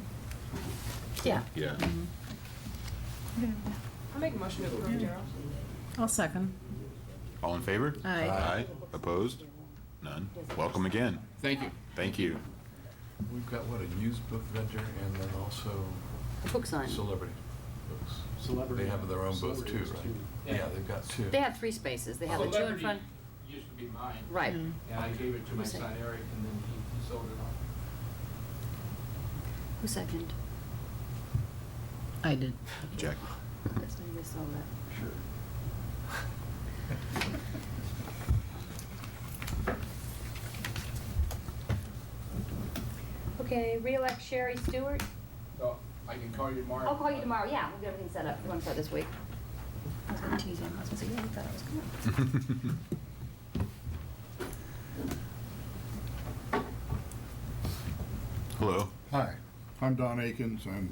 Yeah. Yeah. I'll make a motion to approve, Daryl. I'll second. All in favor? Aye. Aye. Opposed? None. Welcome again. Thank you. Thank you. We've got, what, a used book vendor and then also A book sign. celebrity books. Celebrity. They have their own booth too, Celebrities right? too. Yeah, they've got two. They have 3 spaces. They have the 2 in front. Used to be mine. Right. And I gave it to my son Eric, and then he sold it off. Who seconded? I did. Jack. I guess maybe I saw that. Sure. Okay, re-elect Sherry Stewart. So I can call you tomorrow. I'll call you tomorrow. Yeah, we'll get everything set up. You want to start this week? I was going to tease him. I was going to say, yeah, I thought I was coming. Hello. Hi, I'm Don Akins, and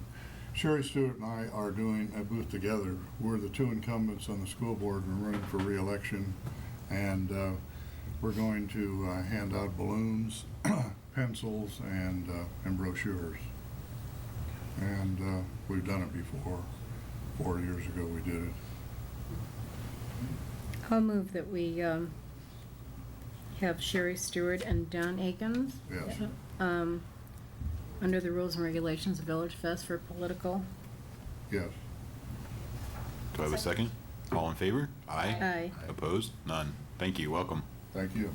Sherry Stewart and I are doing a booth together. We're the 2 incumbents on the school board and we're running for re-election, and we're going to hand out balloons, pencils, and brochures. And we've done it before. 4 years ago we did it. I'll move that we have Sherry Stewart and Don Akins Yes. under the rules and regulations of Village Fest for political. Yes. Do I have a second? All in favor? Aye. Aye. Opposed? None. Thank you. Welcome. Thank you.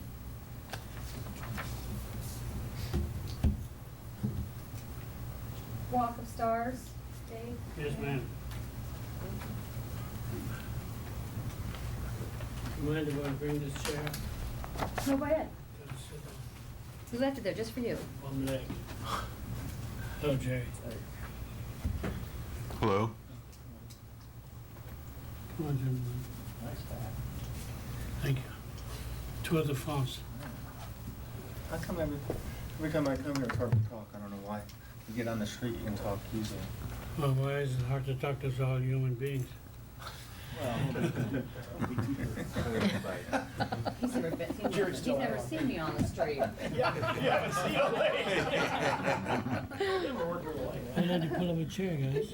Walk of Stars, Dave? Yes, ma'am. Mind if I bring this chair? No, go ahead. Just sit down. We left it there just for you. One leg. Hello, Jerry. Hello. Come on, gentlemen. Nice back. Thank you. Two other phones. How come every time I come here, it's hard to talk? I don't know why. You get on the street, you can talk easily. Well, why is it hard to talk to us all human beings? He's never been, he's never seen me on the street. I had to pull up a chair, guys.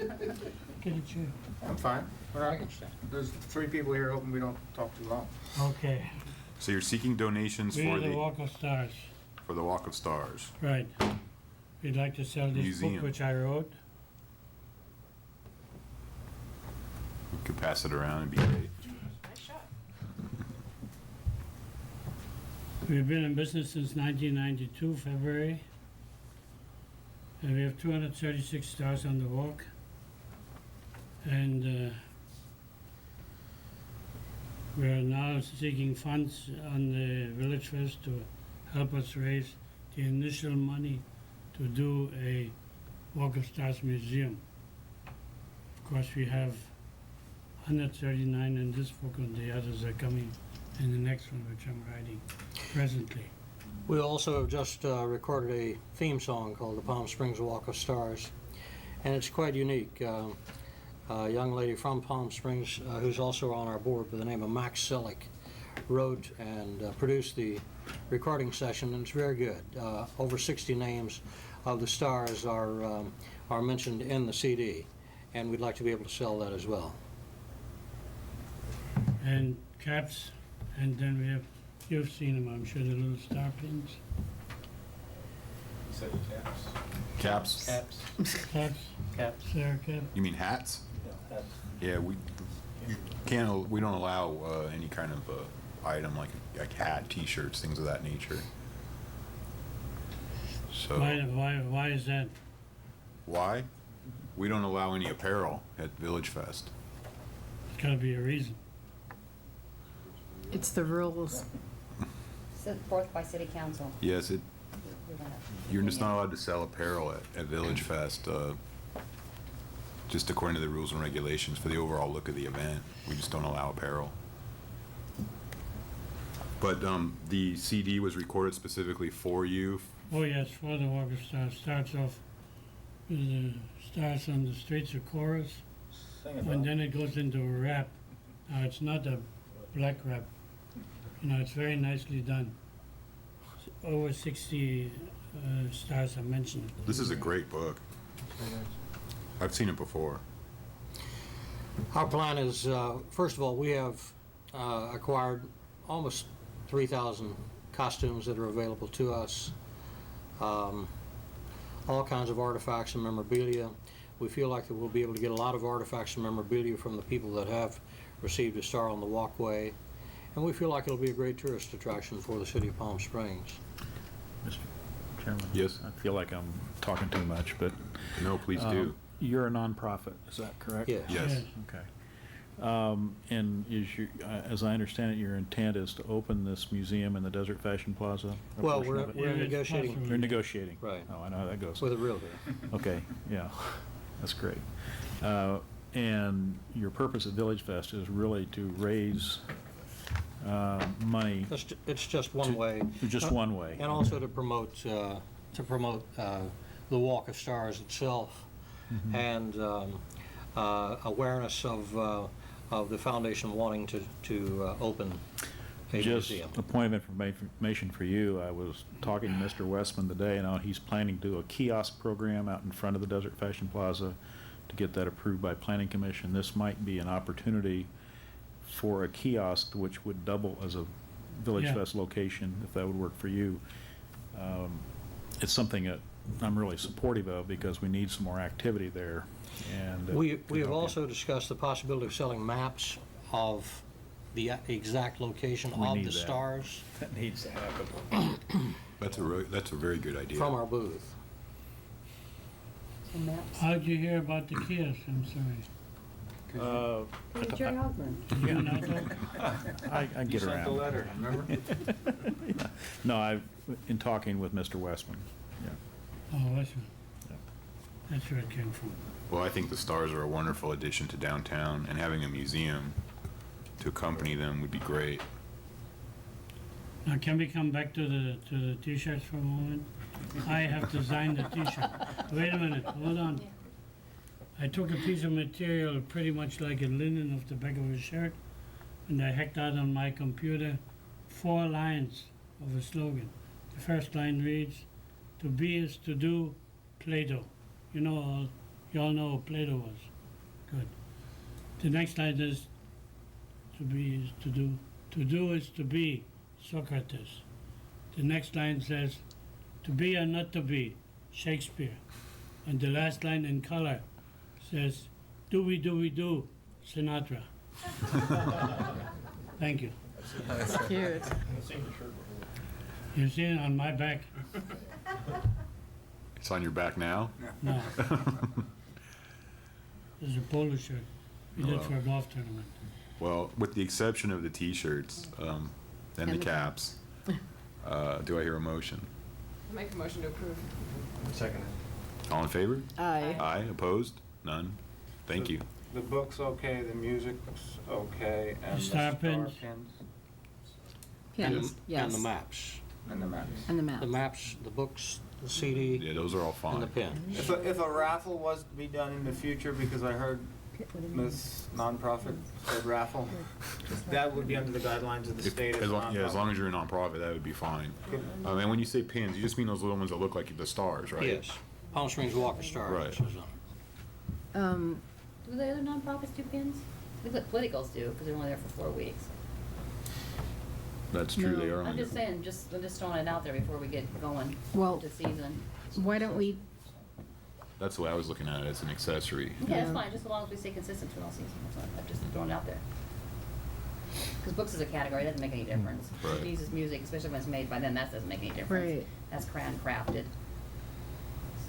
Get a chair. I'm fine. There's 3 people here hoping we don't talk too long. Okay. So you're seeking donations We for are the the Walk of Stars. Walk of Stars. Right. We'd like to sell this Museum. book which I wrote. You could pass it around and be great. We've been in business since 1992, February. And we have 236 stars on the walk. And we are now seeking funds on the Village Fest to help us raise the initial money to do a Walk of Stars museum. Of course, we have 139 in this book, and the others are coming in the next one, which I'm writing presently. We also have just recorded a theme song called the Palm Springs Walk of Stars, and it's quite unique. A young lady from Palm Springs, who's also on our board by the name of Max Selick, wrote and produced the recording session, and it's very good. Over 60 names of the stars are mentioned in the CD, and we'd like to be able to sell that as well. And caps, and then we have, you've seen them, I'm sure, the little star pins. You said caps. Caps? Caps. Caps. Sarah cap. You mean hats? Yeah, hats. Yeah, we don't allow any kind of item like hat, T-shirts, things of that nature. So Why is that? why? We don't allow any apparel at Village Fest. There's gotta be a reason. It's the rules. Set forth by city council. Yes, We're gonna- you're just not allowed to sell apparel at Village Fest. Just according to the rules and regulations for the overall look of the event, we just don't allow apparel. But the CD was recorded specifically for you. Oh yes, for the Walk of Stars. Starts off with the stars on the streets of chorus, and then it goes into a rap. Now it's not a black rap. You know, it's very nicely done. Over 60 stars are mentioned. This is a great book. I've seen it before. Our plan is, first of all, we have acquired almost 3,000 costumes that are available to us, all kinds of artifacts and memorabilia. We feel like that we'll be able to get a lot of artifacts and memorabilia from the people that have received a star on the walkway, and we feel like it'll be a great tourist attraction for the city of Palm Springs. Mr. Chairman? Yes? I feel like I'm talking too much, but... No, please do. You're a nonprofit, is that correct? Yes. Yes. Okay. And is your, as I understand it, your intent is to open this museum in the Desert Fashion Plaza? a Well, portion of it? we're negotiating. You're negotiating? Right. Oh, I know how that goes. With a realtor. Okay, yeah, that's great. And your purpose at Village Fest is really to raise money? It's just one way. Just one way. And also to promote the Walk of Stars itself, and awareness of the foundation wanting to open a Just museum. a point of information for you, I was talking to Mr. Westman today, and he's planning to do a kiosk program out in front of the Desert Fashion Plaza to get that approved by Planning Commission. This might be an opportunity for a kiosk which would double as a Village Yeah. Fest location, if that would work for you. It's something that I'm really supportive of because we need some more activity there. And We could have help you. also discussed the possibility of selling maps of the exact location We of need the that. stars That needs to happen. That's a very good idea. from our booth. How'd you hear about the kiosk? I'm sorry. Jerry Hogburn. Did you know that? I get You around. sent the letter, remember? Yeah. No, in talking with Mr. Westman, yeah. Oh, that's right. That's where it came from. Well, I think the stars are a wonderful addition to downtown, and having a museum to accompany them would be great. Now, can we come back to the t-shirts for a moment? I have designed the t-shirt. Wait a minute, hold on. I took a piece of material pretty much like a linen of the back of a shirt, and I hacked out on my computer 4 lines of a slogan. The first line reads, "To be is to do, Plato." You all know who Plato was. Good. The next line is, "To be is to do. To do is to be, Socrates." The next line says, "To be or not to be, Shakespeare." And the last line in color says, "Do we do, Sinatra." Thank you. That's cute. You see it on my back? It's on your back now? No. It's a polo shirt. We did Wow. for a golf tournament. Well, with the exception of the t-shirts, and the caps, do I hear a motion? Make a motion to approve. Second. All in favor? Aye. Aye, opposed? None? Thank you. The book's okay, the music's okay, and the Star star pins? pins? Pins, yes. And the maps. And the maps. And the maps. The maps, the books, the CD, Yeah, those are all and the fine. pin. If a raffle was to be done in the future, because I heard Ms. Nonprofit said raffle, that would be under the guidelines of the state as As nonprofit. long as you're a nonprofit, that would be fine. And when you say pins, you just mean those little ones that look like the stars, right? Yes. Palm Springs Walk of Stars. Right. it says on it. Do the other nonprofits do pins? I think the politicals do, because they're only there for 4 weeks. That's true, they are. I'm on just there. saying, I'm just throwing it out there before we get going Well, to season. Why don't we, That's the way I was looking at it, as an accessory. Yeah, that's fine, just as long as we stay consistent through all season, that's all. I'm just throwing it out there. Because books is a category, it doesn't make any difference. Right. CDs is music, especially when it's made by them, that doesn't make any difference. Right. That's handcrafted.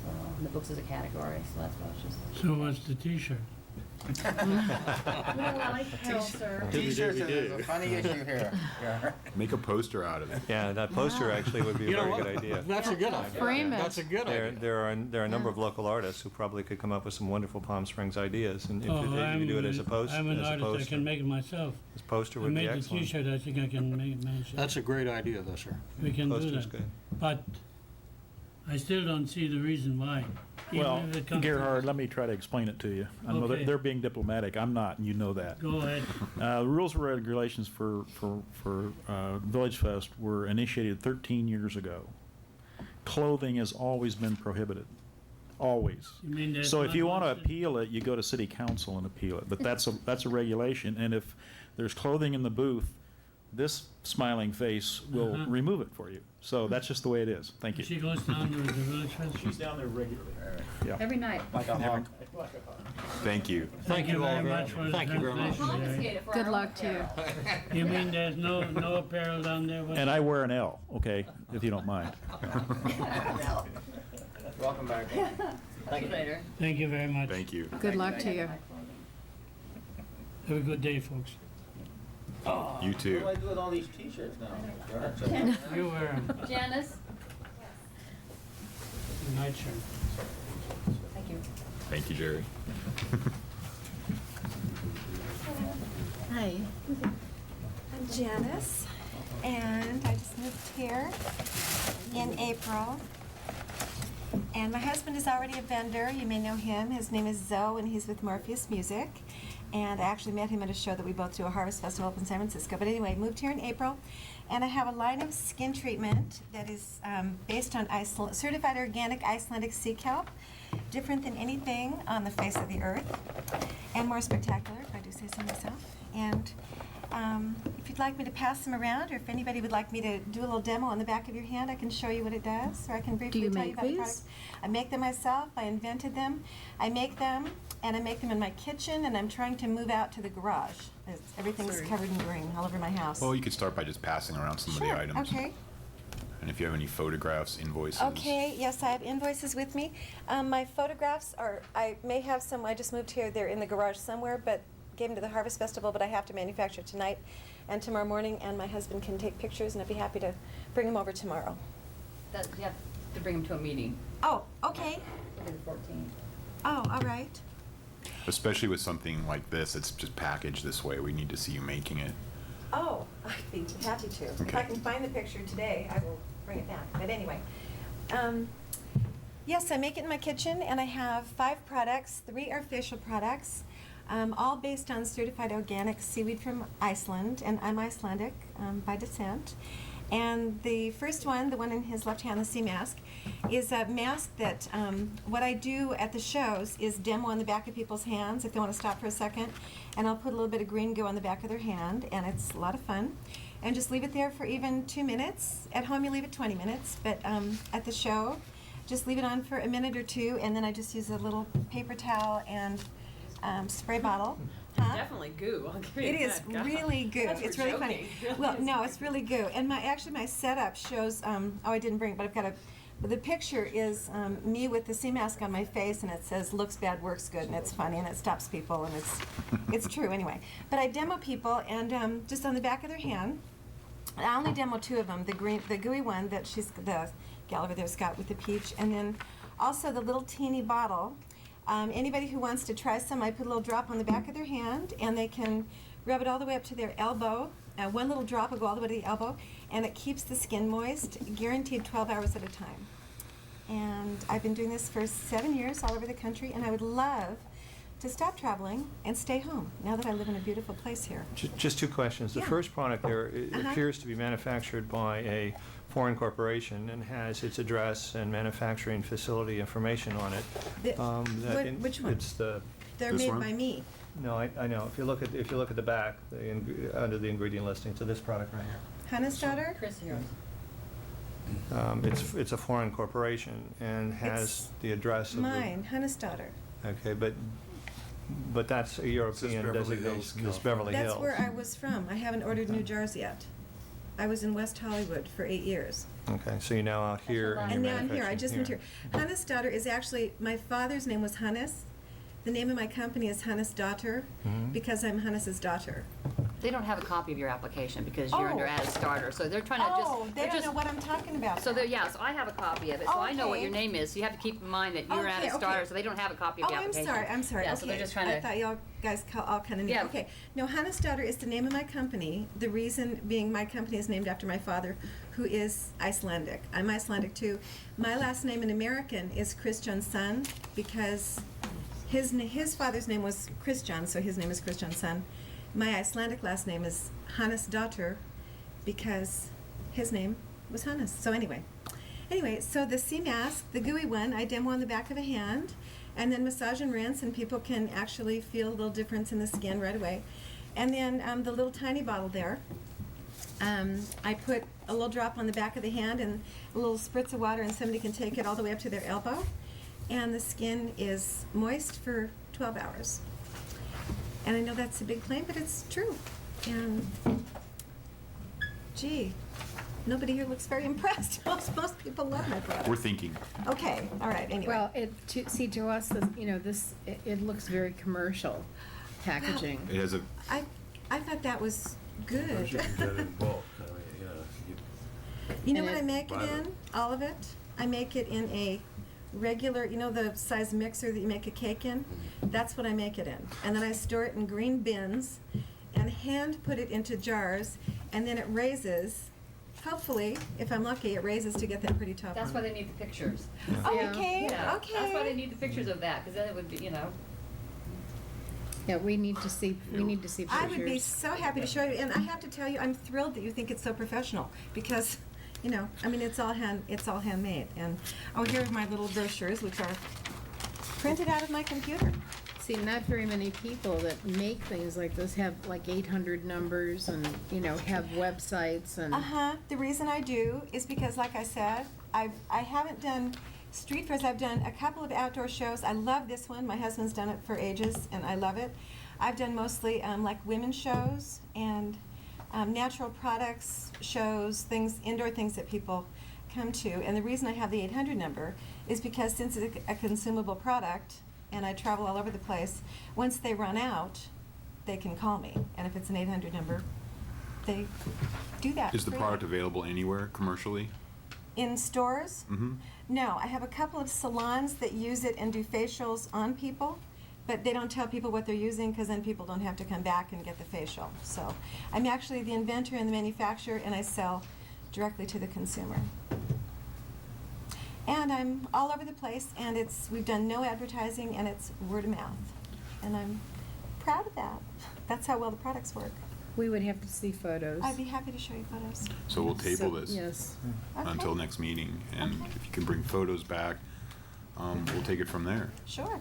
So, and the books is a category, so that's what I was just. So what's the t-shirt? Well, I tell, sir. T-shirts is a funny issue here. Make a poster out of it. Yeah, that poster actually would be a You know very what? good idea. That's a good idea. Frame it. That's a good There, idea. there are a number of local artists who probably could come up with some wonderful Palm Springs ideas, and if Oh, you do it as a poster, I'm an artist, I can make it myself. This poster I would be made the excellent. t-shirt, I think I can manage it. That's a great idea, though, sir. We can do Poster's that. good. But I still don't see the reason why. Even Well, if it comes to- Gerhard, let me try to explain it to you. I know Okay. they're being diplomatic, I'm not, and you know that. Go ahead. Rules and regulations for Village Fest were initiated 13 years ago. Clothing has always been prohibited, always. You mean there's So if you not want to much- appeal it, you go to city council and appeal it, but that's a regulation, and if there's clothing in the booth, this smiling face will Uh-huh. remove it for you. So that's just the way it is. Thank you. She goes down to the Village Fest? She's down there regularly. Yeah. Every night. Like a hawk. Thank you. Thank you very much for the Thank you very much. translation, Jerry. Confiscate it for Good our luck own to you. apparel. You mean there's no apparel down there? And I wear an L, okay, if you don't mind. Welcome back. See you later. Thank you very much. Thank you. good luck to you. Have a good day, folks. You too. What do I do with all these t-shirts now? You wear 'em. Janice? Night shirt. Thank you. Thank you, Jerry. Hi. I'm Janice, and I just moved here in April. And my husband is already a vendor. You may know him. His name is Zoe, and he's with Morpheus Music. And I actually met him at a show that we both do, a harvest festival up in San Francisco. But anyway, moved here in April, and I have a line of skin treatment that is based on certified organic Icelandic sea kelp, different than anything on the face of the earth, and more spectacular, if I do say so myself. And if you'd like me to pass them around, or if anybody would like me to do a little demo on the back of your hand, I can show you what it does, or I can briefly you tell you make about the these? products. I make them myself. I invented them. I make them, and I make them in my kitchen, and I'm trying to move out to the garage. Everything's covered in green all over my house. Well, you could start by just passing around some of the items. Okay. And if you have any photographs, invoices. Okay, yes, I have invoices with me. My photographs are, I may have some, I just moved here, they're in the garage somewhere, but gave them to the Harvest Festival, but I have to manufacture tonight and tomorrow morning, and my husband can take pictures, and I'd be happy to bring them over tomorrow. You have to bring them to a meeting. Oh, okay. It'll be the 14th. Oh, all right. Especially with something like this, it's just packaged this way. We need to see you making it. Oh, I'd be happy to. If I can find the picture today, I will bring it back. But anyway, yes, I make it in my kitchen, and I have 5 products. 3 are facial products, all based on certified organic seaweed from Iceland, and I'm Icelandic by descent. And the first one, the one in his left hand, the sea mask, is a mask that what I do at the shows is demo on the back of people's hands if they want to stop for a second, and I'll put a little bit of green goo on the back of their hand, and it's a lot of fun. And just leave it there for even 2 minutes. At home you leave it 20 minutes, but at the show, just leave it on for a minute or 2, and then I just use a little paper towel and spray bottle. Definitely goo. I'll give you It is that. God. really goo. That's It's for really funny. joking. Well, no, it's really goo. And my setup shows. Oh, I didn't bring it, but I've got a. The picture is me with the sea mask on my face, and it says "looks bad, works good," and it's funny, and it stops people, and it's true anyway. But I demo people, and just on the back of their hand. I only demo 2 of them. The gooey one that the gal over there's got with the peach, and then also the little teeny bottle. Anybody who wants to try some, I put a little drop on the back of their hand, and they can rub it all the way up to their elbow. 1 little drop will go all the way to the elbow, and it keeps the skin moist, guaranteed 12 hours at a time. And I've been doing this for 7 years all over the country, and I would love to stop traveling and stay home now that I live in a beautiful place here. Just 2 questions. The Yeah. first product there Uh-huh. appears to be manufactured by a foreign corporation and has its address and manufacturing facility information on it. Which one? It's the. They're made by me. No, I know. If you look at the back, under the ingredient listing, so this product right here. Hannesdottir? Chris Heroes. It's a foreign corporation and has It's the address of Mine, Hannesdottir. Okay, but that's a European Beverly Hills, designation. It's Beverly Hills. That's where I was from. I haven't ordered new jars yet. I was in West Hollywood for 8 years. Okay, so you're now out here and you're And now I'm here. I manufacturing just moved here. Hannesdottir is actually, my father's name was Hannes. The name of my company is Hannesdottir Mhm. because I'm Hannes's daughter. They don't have a copy of your application because you're under Oh. as starter, so they're trying to just. Oh, they they're don't just- know what I'm talking about. So so I have a copy of it, so I know what Okay. your name is, so you have to keep in mind that you're Okay, as starter, okay. so they don't have a copy of Oh, the I'm application. sorry, I'm sorry. Yeah, Okay. so they're just trying I to. thought y'all guys all kind of knew. Yeah. Okay. No, Hannesdottir is the name of my company. The reason being my company is named after my father, who is Icelandic. I'm Icelandic too. My last name in American is Kristjansson because his father's name was Kristjan, so his name is Kristjansson. My Icelandic last name is Hannesdottir because his name was Hannes. So anyway, so the sea mask, the gooey one, I demo on the back of a hand, and then massage and rinse, and people can actually feel a little difference in the skin right away. And then the little tiny bottle there, I put a little drop on the back of the hand and a little spritz of water, and somebody can take it all the way up to their elbow, and the skin is moist for 12 hours. And I know that's a big claim, but it's true. And gee, nobody here looks very impressed. Most people love my product. We're thinking. Okay, all right, anyway. Well, to us, it looks very commercial packaging. It has a. I thought that was good. You can get it in bulk. I mean, You know And what I it- make it in? All of it? I make it in a regular, the size mixer that you make a cake in? That's what I make it in. And then I store it in green bins and hand put it into jars, and then it raises. Hopefully, if I'm lucky, it raises to get that pretty top. That's on why it. they need the pictures. Oh, okay, Yeah, okay. That's why they need the pictures of that, because then it would be, Yeah, we need to see pictures. I would be so happy to show you, and I have to tell you, I'm thrilled that you think it's so professional, because, you know, I mean, it's all handmade. And, oh, here are my little brochures, which are printed out of my computer. See, not very many people that make things like this have like 800 numbers and, you know, have websites and. The reason I do is because, like I said, I haven't done street fairs. I've done a couple of outdoor shows. I love this one. My husband's done it for ages, and I love it. I've done mostly like women's shows and natural products shows, things, indoor things that people come to. And the reason I have the 800 number is because since it's a consumable product, and I travel all over the place, once they run out, they can call me. And if it's an 800 number, they do that. Is the freely. product available anywhere commercially? In stores? Mm-hmm. No, I have a couple of salons that use it and do facials on people, but they don't tell people what they're using because then people don't have to come back and get the facial. So I'm actually the inventor and the manufacturer, and I sell directly to the consumer. And I'm all over the place, and we've done no advertising, and it's word of mouth. And I'm proud of that. That's how well the products work. We would have to see photos. I'd be happy to show you photos. So we'll table this Yes. until next meeting, and if you can bring photos back, we'll take it from there. Sure.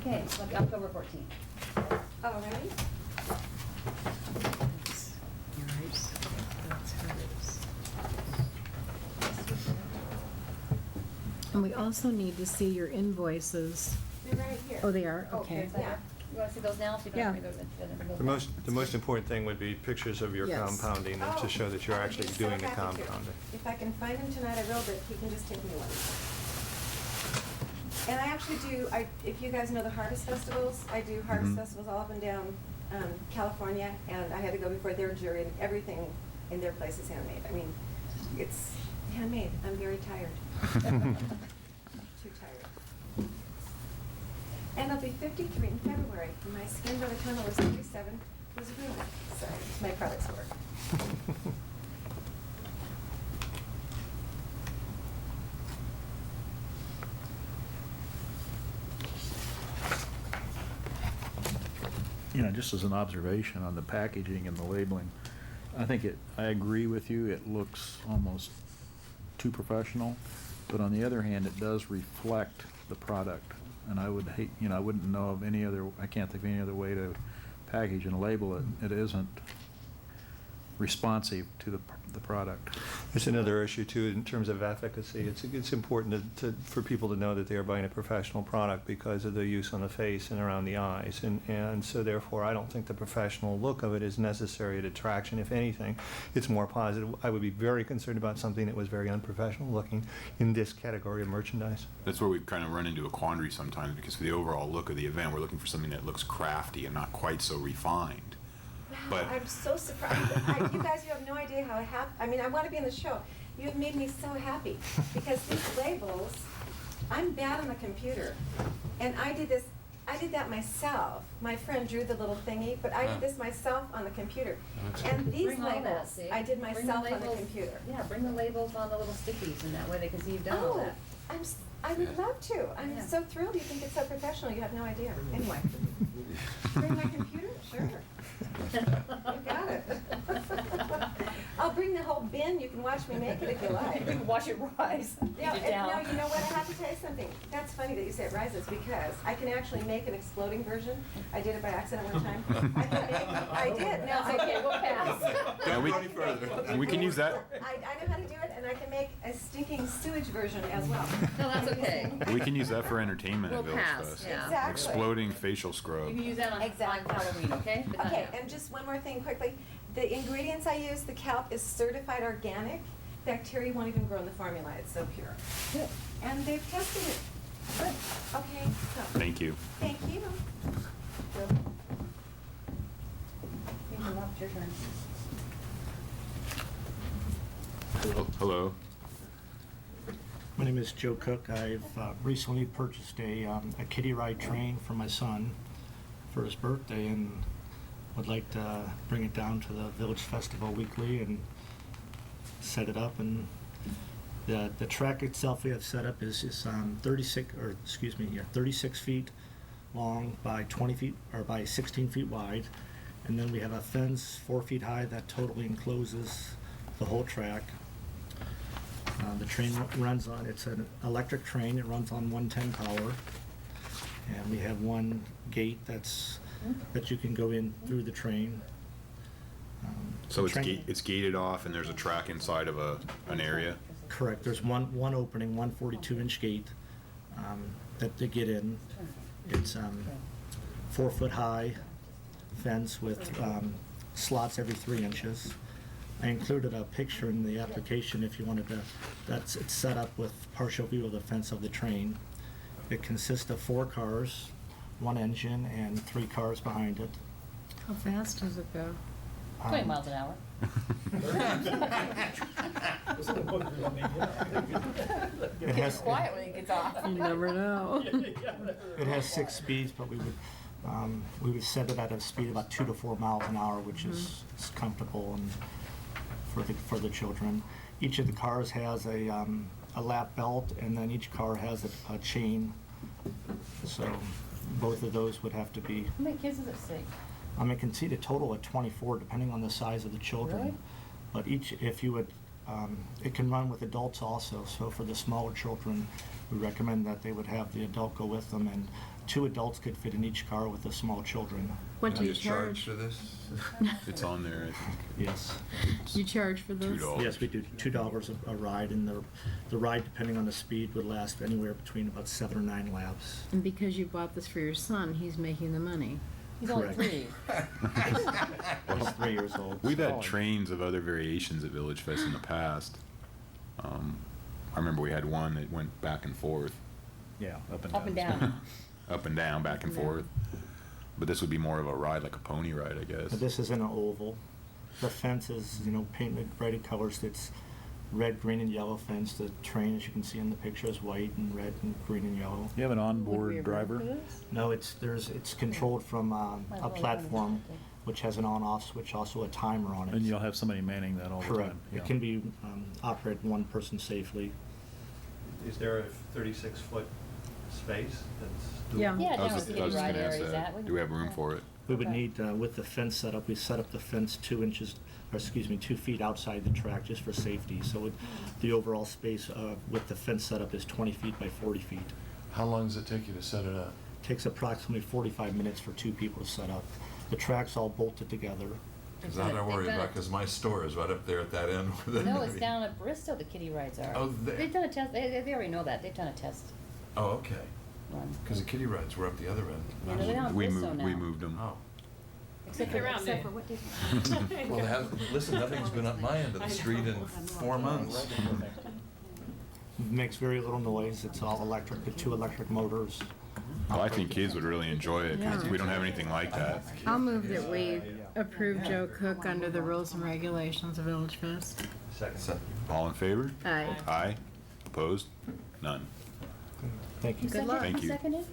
Okay, so it'll be October 14th. Alrighty. And we also need to see your invoices. They're right here. Oh, they are? Oh, Okay. there's that. You want to see those now? So you don't Yeah. have to go to The most important thing would be pictures of your Yes. compounding and Oh, to show that you're I would actually be so doing the happy to. compounding. If I can find him tonight, I will, but he can just take me one. And I actually do, if you guys know the Harvest Festivals, I do Harvest Festivals all up and down California, and I had to go before their jury, and everything in their place is handmade. I mean, it's handmade. I'm very tired. Too tired. And I'll be 53 in February, and my skin by the time I was 37 was ruined. So my products work. You know, just as an observation on the packaging and the labeling, I agree with you, it looks almost too professional, but on the other hand, it does reflect the product. And I would hate, you know, I wouldn't know of any other, I can't think of any other way to package and label it. It isn't responsive to the product. There's another issue too in terms of efficacy. It's important for people to know that they are buying a professional product because of the use on the face and around the eyes. And so therefore, I don't think the professional look of it is necessary a detraction. If anything, it's more positive. I would be very concerned about something that was very unprofessional looking in this category of merchandise. That's where we kind of run into a quandary sometimes, because for the overall look of the event, we're looking for something that looks crafty and not quite so refined. But I'm so surprised. You guys, you have no idea how happy. I mean, I want to be in the show. You have made me so happy because these labels. I'm bad on the computer, and I did that myself. My friend drew the little thingy, but I did this myself on the computer. And these Bring all that, labels, see? I did Bring the myself on the labels- computer. Yeah, bring the labels on the little stickies, and that way they can see you've done all Oh, that. I would love to. I'm Yeah. so thrilled. You think it's so professional. You have no idea. Anyway, bring my computer. Sure. You got it. I'll bring the whole bin. You can watch me make it if you like. You can watch it rise. Yeah, Eat it and down. no, you know what? I have to tell you something. That's funny that you say it rises because I can actually make an exploding version. I did it by accident one time. I did. No, It's okay, we'll pass. Yeah, we can use that. I know how to do it, and I can make a stinking sewage version as well. No, that's okay. We can use that for entertainment at We'll Village pass, Fest. yeah. Exactly. Exploding facial scrub. You can use that on Halloween, okay? But not Okay, now. and just one more thing quickly. The ingredients I use, the kelp is certified organic. Bacteria won't even grow in the formula. It's so pure. Good. And they've tested it. Good. Okay, so. Thank you. Thank you. It's your turn. Hello. My name is Joe Cook. I've recently purchased a kiddie ride train for my son for his birthday, and would like to bring it down to the Village Festival weekly and set it up. And the track itself we have set up is 36 feet long by 20 feet, or by 16 feet wide. And then we have a fence 4 feet high that totally encloses the whole track. The train runs on, it's an electric train, it runs on 110 power. And we have one gate that you can go in through the train. So the train- it's gated off and there's a track inside of an area? Correct, there's one opening, one 42-inch gate that they get in. It's 4 foot high fence with slots every 3 inches. I included a picture in the application if you wanted to, it's set up with partial view of the fence of the train. It consists of 4 cars, 1 engine, and 3 cars behind it. How fast does it go? 20 miles an hour. It has, Quiet when he gets off. You never know. it has 6 speeds, but we would set it at a speed of about 2 to 4 miles an hour, which is comfortable and for the children. Each of the cars has a lap belt, and then each car has a chain. So both of those would have to be. How many kids does it take? It can seat a total of 24, depending on the size of the children. Really? But if you would, it can run with adults also. So for the smaller children, we recommend that they would have the adult go with them, and 2 adults could fit in each car with the small children. What do you charge? for this? It's on there, I think. Yes. You charge for those? $2. Yes, we do $2 a ride, and the ride, depending on the speed, would last anywhere between about 7 or 9 laps. And because you bought this for your son, he's making the money. He's only Correct. 3. He's 3 years old. We've had trains of other variations at Village Fest in the past. I remember we had one that went back and forth. Yeah, up and down. Up and down. Up and down, back and forth. But this would be more of a ride, like a pony ride, I guess. But this is in an oval. The fence is, painted bright in colors. It's red, green, and yellow fence. The train, as you can see in the picture, is white and red and green and yellow. You have an Would we onboard have driver? room for this? No, it's controlled from a platform, which has an on-off switch, also a timer on it. And you'll have somebody manning that all the Correct. time? It can be operated one person safely. Is there a 36-foot space that's? Yeah. Yeah, I down was where just the gonna ride area is ask at. that. Do we have room for it? We would Okay. need, with the fence setup, we set up the fence 2 feet outside the track just for safety. So the overall space with the fence setup is 20 feet by 40 feet. How long does it take you to set it up? Takes approximately 45 minutes for 2 people to set up. The track's all bolted together. Because I don't worry about, because my store is right up there at that end. No, it's down at Bristol, the kiddie rides are. Oh, They've done a test, they already know that, they've done a test Oh, okay. run. Because the kiddie rides were up the other end. Yeah, they're down at Bristol now. We moved them. Oh. Except Get for, around except it. for what did? Well, listen, nothing's been up my end of the street in 4 months. Makes very little noise. It's all electric, the 2 electric motors. Well, I think kids would really enjoy it, because Yeah. we don't have anything like that. I'll move that we approve Joe Cook under the rules and regulations of Village Fest. Second. All in favor? Aye. Aye. Opposed? None. Thank you. Good luck. Thank you. Seconded?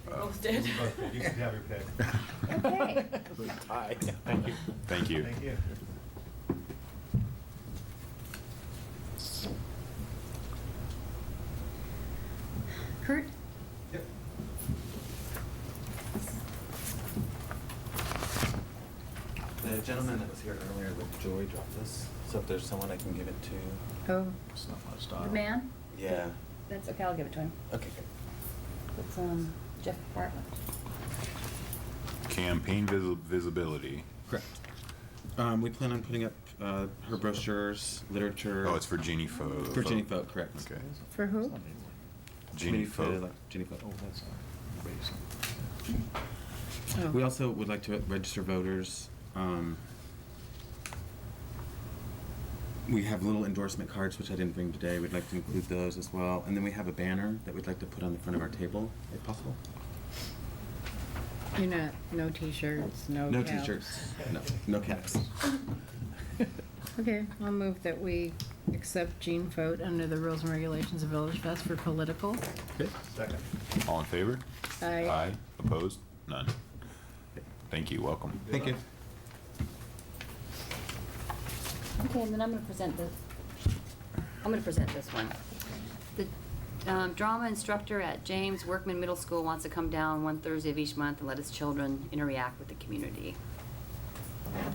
Both did. You can have your pick. Okay. Thank you. Thank you. Thank you. Kurt? The gentleman that was here earlier with Joy dropped this, so if there's someone I can give it to. Oh, It's not my style. The man? Yeah. That's, okay, I'll give it to him. Okay, good. It's, Jeff Bartlett. Campaign visibility. Correct. We plan on putting up her brochures, literature. Oh, it's for Jeannie Folk. For Jeannie Folk, correct. Okay. for who? Jeannie Folk. Jeannie Folk. Oh, that's amazing. Oh. We also would like to register voters. We have little endorsement cards, which I didn't bring today. We'd like to include those as well. And then we have a banner that we'd like to put on the front of our table, if possible. You're not, no t-shirts, no No caps. t-shirts, no caps. Okay, I'll move that we accept Jean Fote under the rules and regulations of Village Fest for political. Good. Second. All in favor? Aye. Aye. Opposed? None. Thank you. Welcome. Thank you. Okay, and then I'm gonna present this one. The drama instructor at James Workman Middle School wants to come down one Thursday of each month and let his children interact with the community.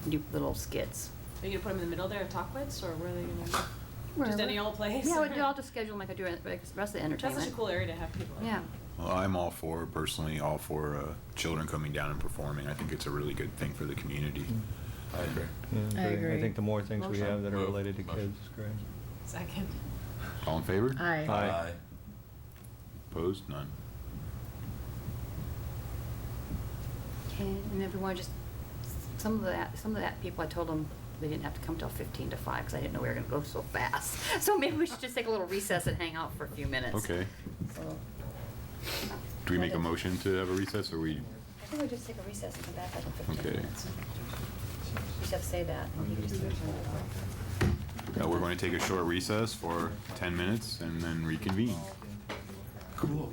Do little skits. Are you gonna put them in the middle there of Talkwitz, or where are they gonna? Just Wherever. any old place? Yeah, I'll just schedule them like I do the rest of the entertainment. That's such a cool area to have people in. Yeah. Well, I'm personally all for children coming down and performing. I think it's a really good thing for the community. I agree. Yeah, I agree. I think the more things we Motion. have that are Move. related to kids is great. Second. All in favor? Aye. Aye. Opposed? None. Okay, and everyone just, some of that people, I told them they didn't have to come till 15 to 5, because I didn't know we were gonna go so fast. So maybe we should just take a little recess and hang out for a few minutes. Okay. So, Do we make a motion to have a recess, or we? I think we just take a recess and come back like in 15 Okay. minutes. You just have to say that. and you just turn it off. We're going to take a short recess for 10 minutes and then reconvene. Cool.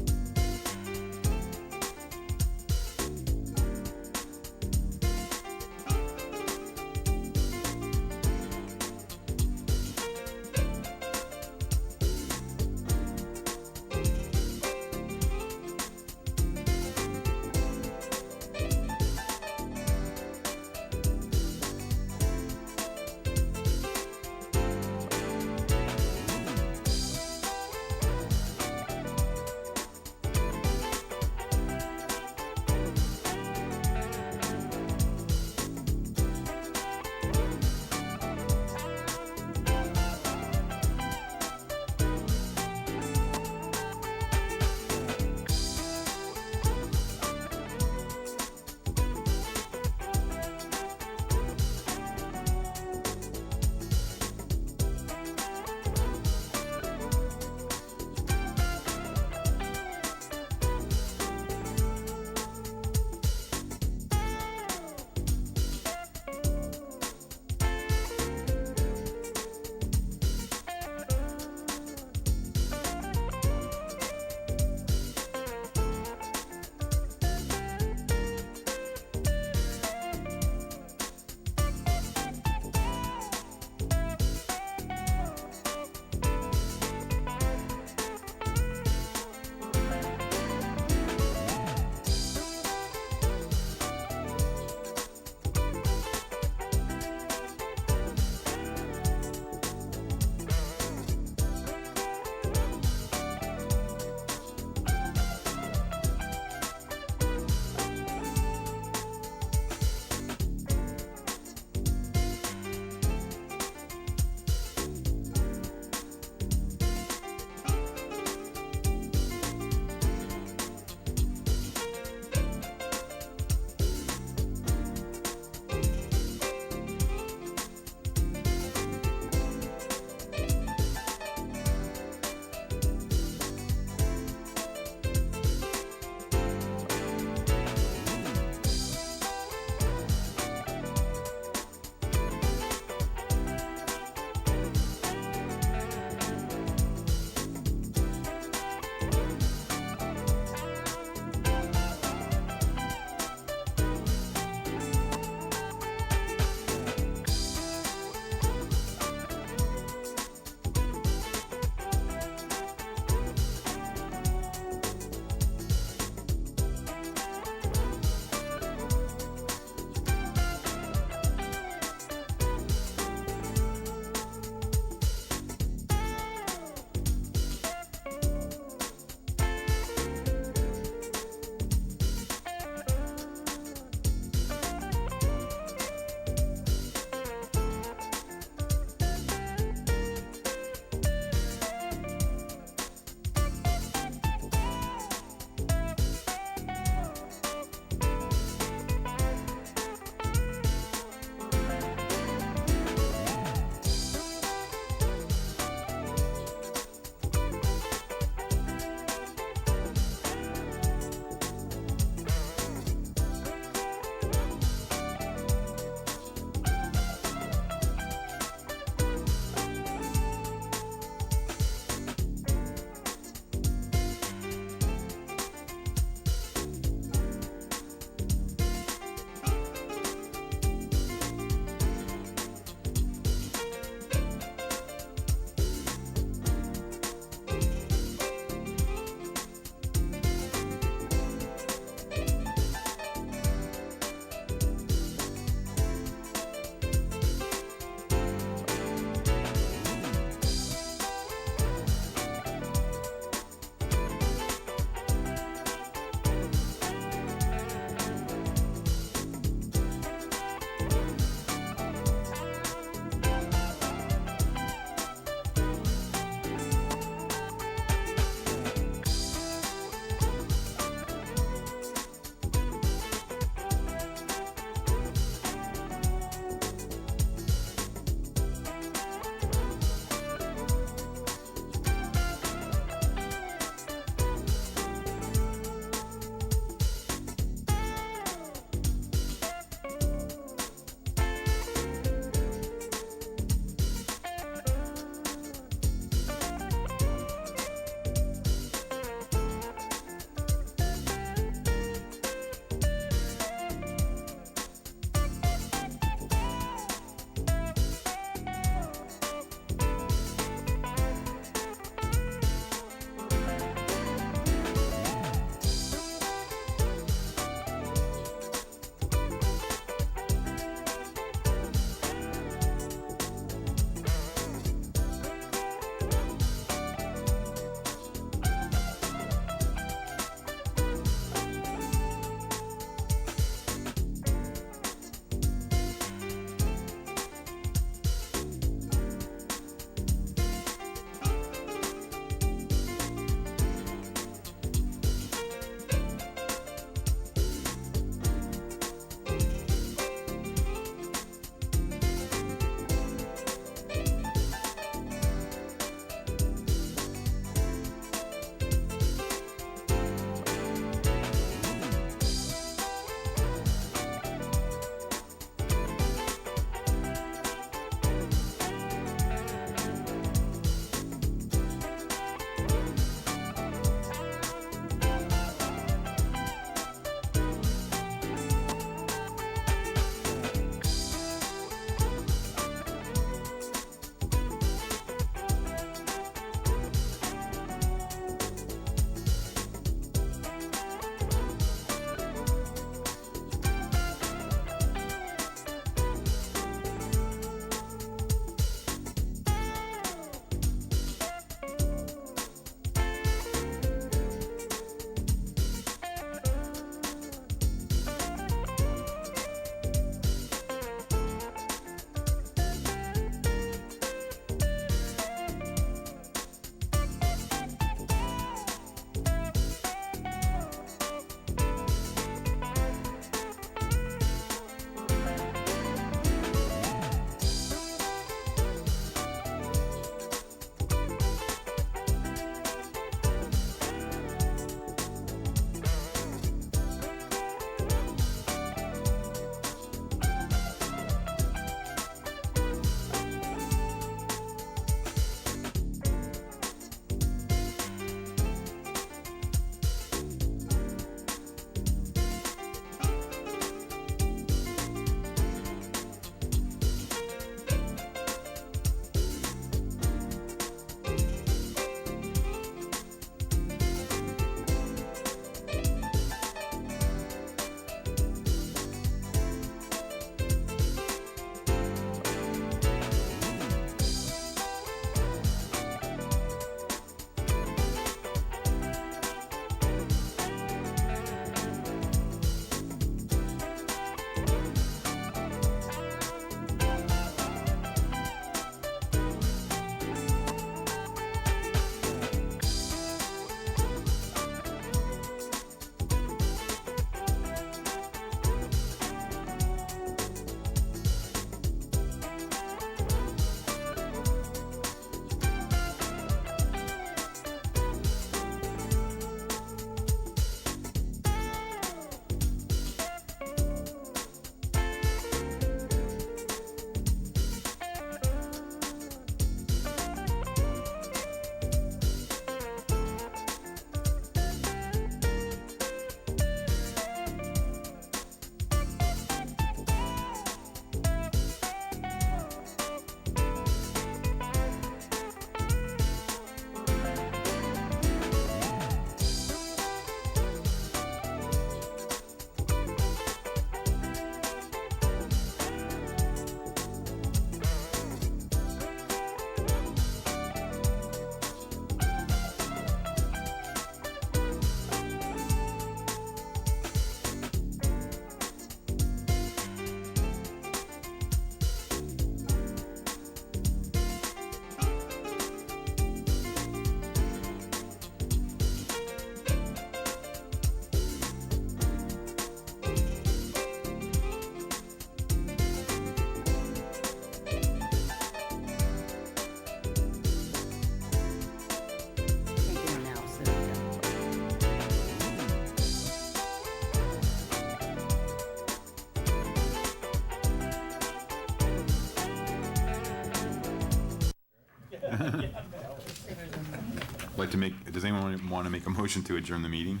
Like to make, does anyone want to make a motion to adjourn the meeting?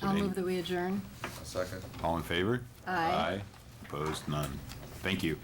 I'll move that we adjourn. A second. All in favor? Aye. Opposed? None. Thank you.